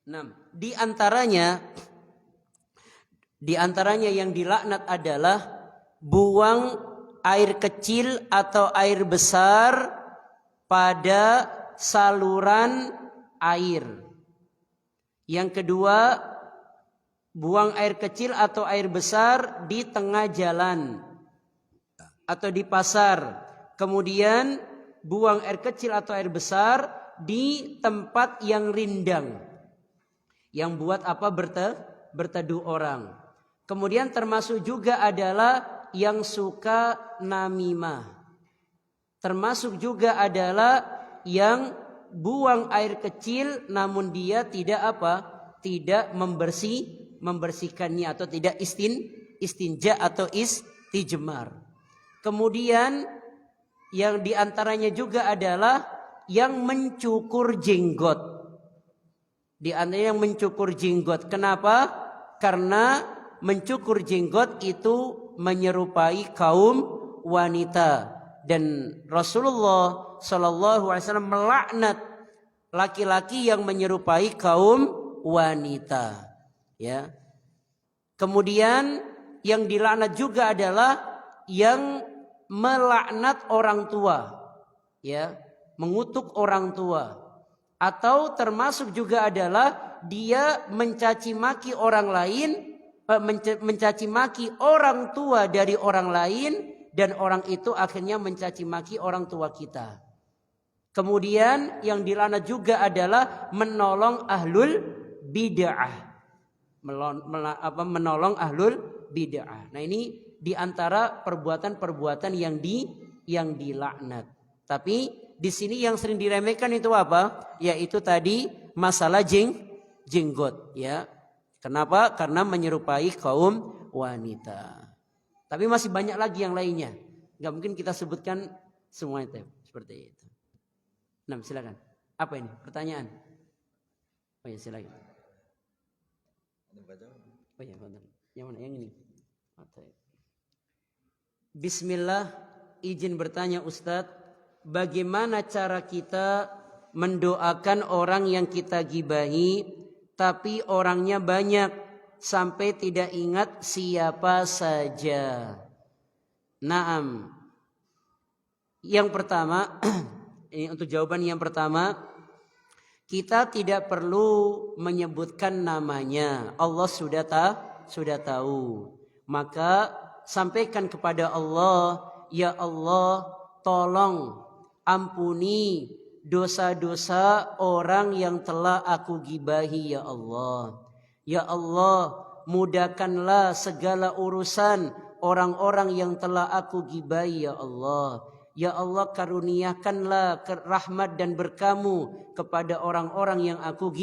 Nah, di antaranya yang dilaknat adalah buang air kecil atau air besar pada saluran air. Yang kedua, buang air kecil atau air besar di tengah jalan atau di pasar. Kemudian buang air kecil atau air besar di tempat yang rindang, yang buat apa berteduh orang. Kemudian termasuk juga adalah yang suka namimah. Termasuk juga adalah yang buang air kecil namun dia tidak apa? Tidak membersihkannya atau tidak istinja atau istijmar. Kemudian yang diantaranya juga adalah yang mencukur jenggot. Di antaranya yang mencukur jenggot. Kenapa? Karena mencukur jenggot itu menyerupai kaum wanita. Dan Rasulullah SAW melaknat laki-laki yang menyerupai kaum wanita. Ya. Kemudian yang dilaknat juga adalah yang melaknat orang tua, ya, mengutuk orang tua, atau termasuk juga adalah dia mencaci maki orang lain, mencaci maki orang tua dari orang lain, dan orang itu akhirnya mencaci maki orang tua kita. Kemudian yang dilaknat juga adalah menolong ahlul bid'ah, menolong ahlul bid'ah. Nah ini diantara perbuatan-perbuatan yang dilaknat. Tapi di sini yang sering diremehkan itu apa? Yaitu tadi masalah jenggot, ya. Kenapa? Karena menyerupai kaum wanita. Tapi masih banyak lagi yang lainnya. Gak mungkin kita sebutkan semuanya seperti itu. Nah, silakan. Apa ini? Pertanyaan? Oh ya, silakan. Oh ya, yang mana? Yang ini. Bismillah, izin bertanya Ustadz, bagaimana cara kita mendoakan orang yang kita gibahi, tapi orangnya banyak sampai tidak ingat siapa saja? Naam. Yang pertama, ini untuk jawaban yang pertama, kita tidak perlu menyebutkan namanya. Allah sudah tahu. Maka sampaikan kepada Allah, ya Allah, tolong ampuni dosa-dosa orang yang telah aku gibahi ya Allah. Ya Allah, mudahkanlah segala urusan orang-orang yang telah aku gibahi ya Allah. Ya Allah, karuniakanlah rahmat dan berkamu kepada orang-orang yang aku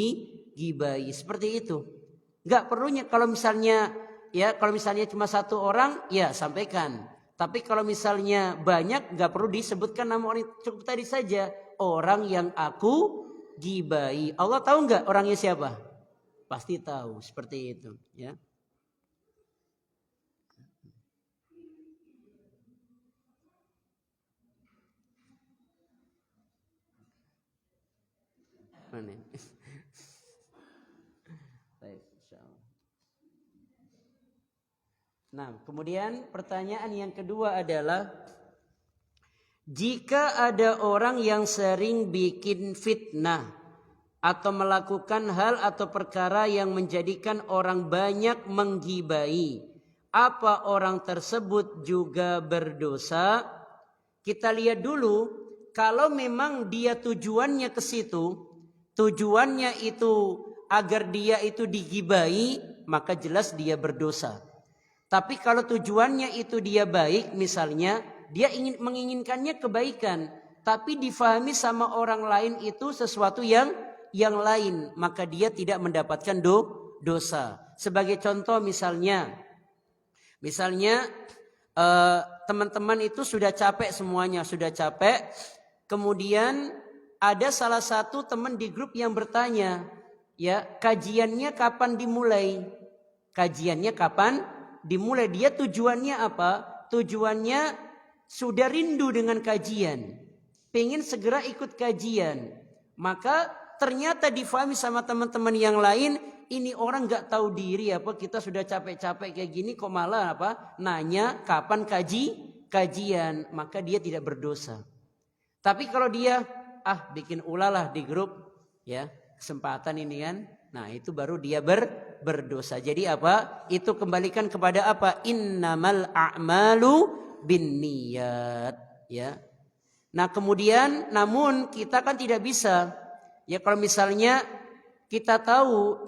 gibahi. Seperti itu. Enggak perlunya kalau misalnya cuma satu orang, ya sampaikan. Tapi kalau misalnya banyak, enggak perlu disebutkan nama orang, cukup tadi saja, orang yang aku gibahi. Allah tahu enggak orangnya siapa? Pasti tahu, seperti itu, ya. Mana? Nah, kemudian pertanyaan yang kedua adalah, jika ada orang yang sering bikin fitnah atau melakukan hal atau perkara yang menjadikan orang banyak menggibahi, apa orang tersebut juga berdosa? Kita lihat dulu, kalau memang dia tujuannya ke situ, tujuannya itu agar dia itu digibahi, maka jelas dia berdosa. Tapi kalau tujuannya itu dia baik, misalnya dia menginginkannya kebaikan, tapi difahami sama orang lain itu sesuatu yang lain, maka dia tidak mendapatkan dosa. Sebagai contoh misalnya teman-teman itu sudah capek semuanya, sudah capek. Kemudian ada salah satu teman di grup yang bertanya, ya, kajiannya kapan dimulai? Kajiannya kapan dimulai? Dia tujuannya apa? Tujuannya sudah rindu dengan kajian, pengen segera ikut kajian. Maka ternyata difahami sama teman-teman yang lain, Ini orang nggak tahu diri apa, kita sudah capek-capek kayak gini kok malah apa? Nanya kapan kajian, maka dia tidak berdosa. Tapi kalau dia bikin ulalah di grup, ya kesempatan ini kan, nah itu baru dia berdosa. Jadi apa? Itu kembalikan kepada apa? Innamal a'malu binniyat, ya. Nah kemudian, namun kita kan tidak bisa, ya kalau misalnya kita tahu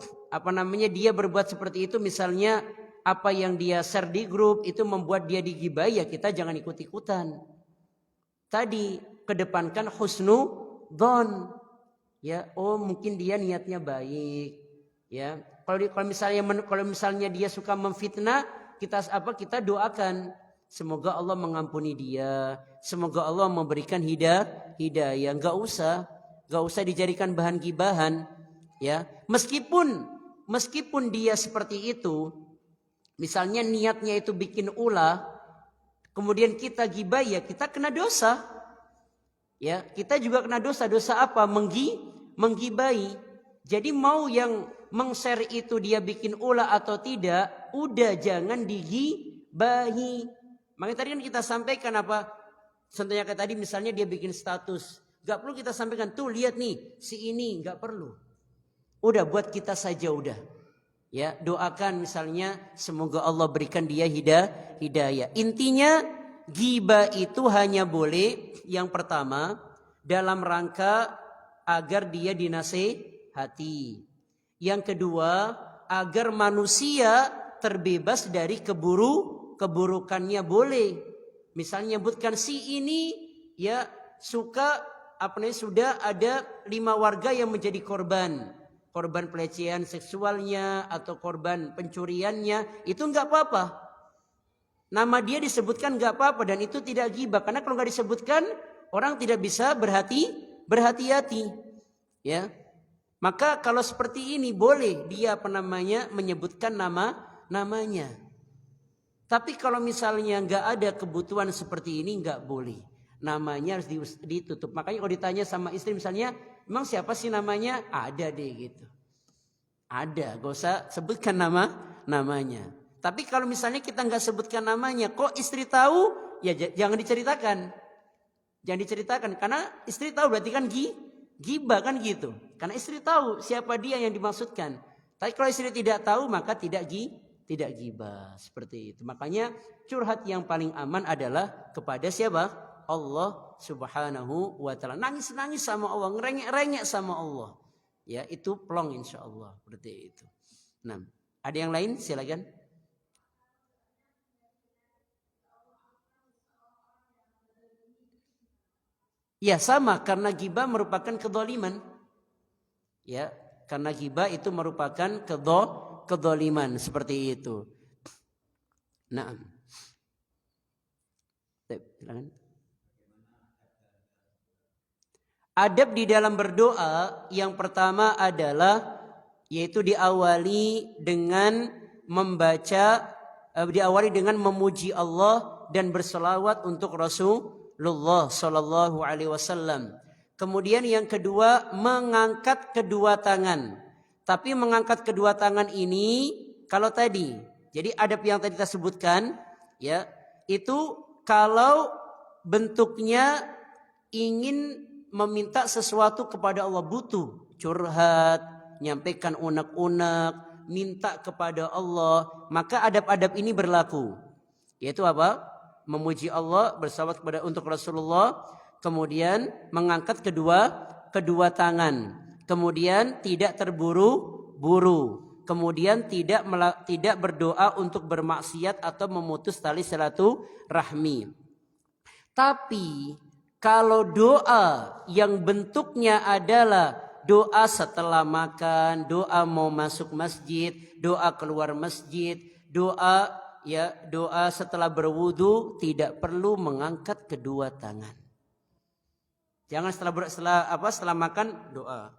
dia berbuat seperti itu, misalnya apa yang dia share di grup itu membuat dia digibai, ya kita jangan ikut-ikutan. Tadi kedepankan husnudzon, ya, oh mungkin dia niatnya baik, ya. Kalau misalnya dia suka memfitnah, kita doakan semoga Allah mengampuni dia, semoga Allah memberikan hidayah. Enggak usah dijadikan bahan gibahan, ya. Meskipun dia seperti itu, misalnya niatnya itu bikin ulah, kemudian kita gibah, ya kita kena dosa. Ya, kita juga kena dosa. Dosa apa? Menggibai. Jadi mau yang meng-share itu dia bikin ulah atau tidak, udah jangan digibahi. Makanya tadi kan kita sampaikan apa? Contohnya kayak tadi misalnya dia bikin status, gak perlu kita sampaikan tuh lihat nih si ini, gak perlu. Udah buat kita saja udah. Ya, doakan misalnya semoga Allah berikan dia hidayah. Intinya ghibah itu hanya boleh yang pertama dalam rangka agar dia dinasehati. Yang kedua agar manusia terbebas dari keburukannya boleh. Misalnya nyebutkan si ini ya suka sudah ada 5 warga yang menjadi korban pelecehan seksualnya atau korban pencuriannya, itu enggak apa-apa. Nama dia disebutkan enggak apa-apa dan itu tidak ghibah, karena kalau enggak disebutkan orang tidak bisa berhati-hati. Ya. Maka kalau seperti ini boleh dia menyebutkan namanya. Tapi kalau misalnya enggak ada kebutuhan seperti ini enggak boleh. Namanya harus ditutup. Makanya kalau ditanya sama istri misalnya, emang siapa sih namanya? Ada deh gitu. Ada, gak usah sebutkan namanya. Tapi kalau misalnya kita nggak sebutkan namanya, kok istri tahu? Ya jangan diceritakan. Jangan diceritakan karena istri tahu berarti kan ghibah kan gitu. Karena istri tahu siapa dia yang dimaksudkan. Tapi kalau istri tidak tahu maka tidak ghibah seperti itu. Makanya curhat yang paling aman adalah kepada siapa? Allah Subhanahu wa taala. Nangis-nangis sama Allah, ngerengek-rengek sama Allah. Ya, itu plong insyaallah seperti itu. Nah, ada yang lain silakan. Ya, sama karena ghibah merupakan kedzaliman. Ya, karena ghibah itu merupakan kedzaliman seperti itu. Nah. Silakan. Adab di dalam berdoa yang pertama adalah yaitu diawali dengan memuji Allah dan berselawat untuk Rasulullah sallallahu alaihi wasallam. Kemudian yang kedua mengangkat kedua tangan. Tapi mengangkat kedua tangan ini kalau tadi, jadi adab yang tadi kita sebutkan ya, itu kalau bentuknya ingin meminta sesuatu kepada Allah, butuh, curhat, nyampaikan unek-unek, minta kepada Allah, maka adab-adab ini berlaku. Yaitu apa? Memuji Allah, bersalawat untuk Rasulullah, kemudian mengangkat kedua tangan, kemudian tidak terburu-buru, kemudian tidak berdoa untuk bermaksiat atau memutus tali silaturahmi. Tapi kalau doa yang bentuknya adalah doa setelah makan, doa mau masuk masjid, doa keluar masjid, doa setelah berwudu, tidak perlu mengangkat kedua tangan. Jangan setelah makan doa.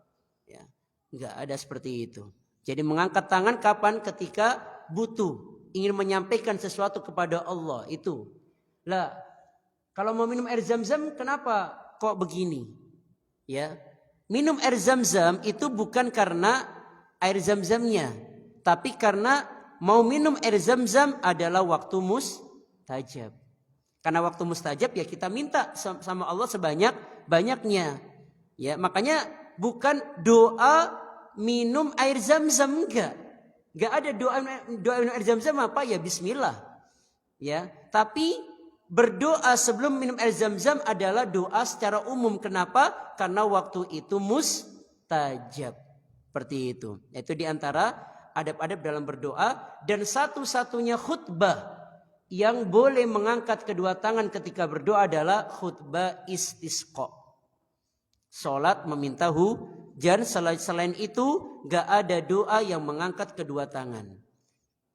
Ya, enggak ada seperti itu. Jadi mengangkat tangan kapan? Ketika butuh, ingin menyampaikan sesuatu kepada Allah itu. Lah, kalau mau minum air zam-zam, kenapa kok begini? Ya, minum air zam-zam itu bukan karena air zam-zamnya. Tapi karena mau minum air zam-zam adalah waktu mustajab. Karena waktu mustajab ya kita minta sama Allah sebanyak-banyaknya. Ya, makanya bukan doa minum air zam-zam, enggak. Enggak ada doa minum air zam-zam apa ya bismillah. Ya, tapi berdoa sebelum minum air zam-zam adalah doa secara umum. Kenapa? Karena waktu itu mustajab. Seperti itu. Itu diantara adab-adab dalam berdoa. Dan satu-satunya khutbah yang boleh mengangkat kedua tangan ketika berdoa adalah khutbah istisqa. Salat meminta hujan. Selain itu gak ada doa yang mengangkat kedua tangan.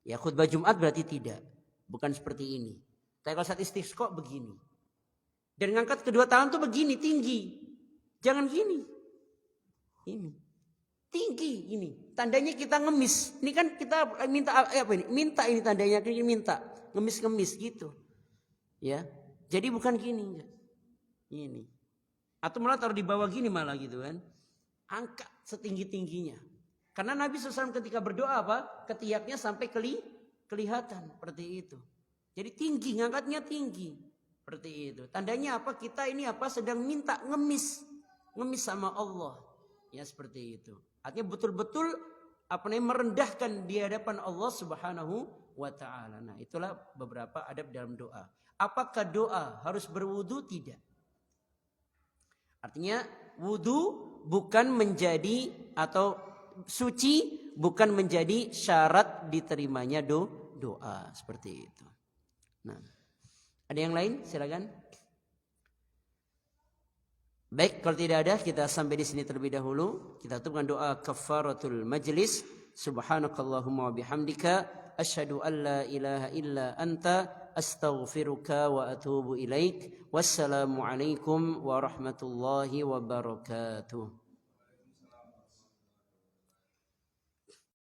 Ya, khutbah Jumat berarti tidak. Bukan seperti ini. Tapi kalau saat istisqa begini. Dan ngangkat kedua tangan tuh begini, tinggi. Jangan gini. Ini. Tinggi ini. Tandanya kita ngemis. Ini kan kita minta apa ini? Minta ini tandanya, kita minta. Ngemis-ngemis gitu. Ya. Jadi bukan gini. Ini. Atau malah taruh di bawah gini malah gitu kan. Angkat setinggi-tingginya. Karena Nabi SAW ketika berdoa apa? Ketiaknya sampai kelihatan seperti itu. Jadi tinggi, ngangkatnya tinggi. Seperti itu. Tandanya apa? Kita ini apa? Sedang minta ngemis. Ngemis sama Allah. Ya seperti itu. Artinya betul-betul merendahkan di hadapan Allah Subhanahu wa taala. Nah, itulah beberapa adab dalam doa. Apakah doa harus berwudu? Tidak. Artinya wudu bukan menjadi atau suci bukan menjadi syarat diterimanya doa seperti itu. Nah, ada yang lain? Silakan. Baik, kalau tidak ada kita sampai di sini terlebih dahulu. Kita tutup dengan doa kafaratul majlis. Subhanakallahumma wa bihamdika asyhadu an la ilaha illa anta astaghfiruka wa atubu ilaik. Wassalamu alaikum warahmatullahi wabarakatuh.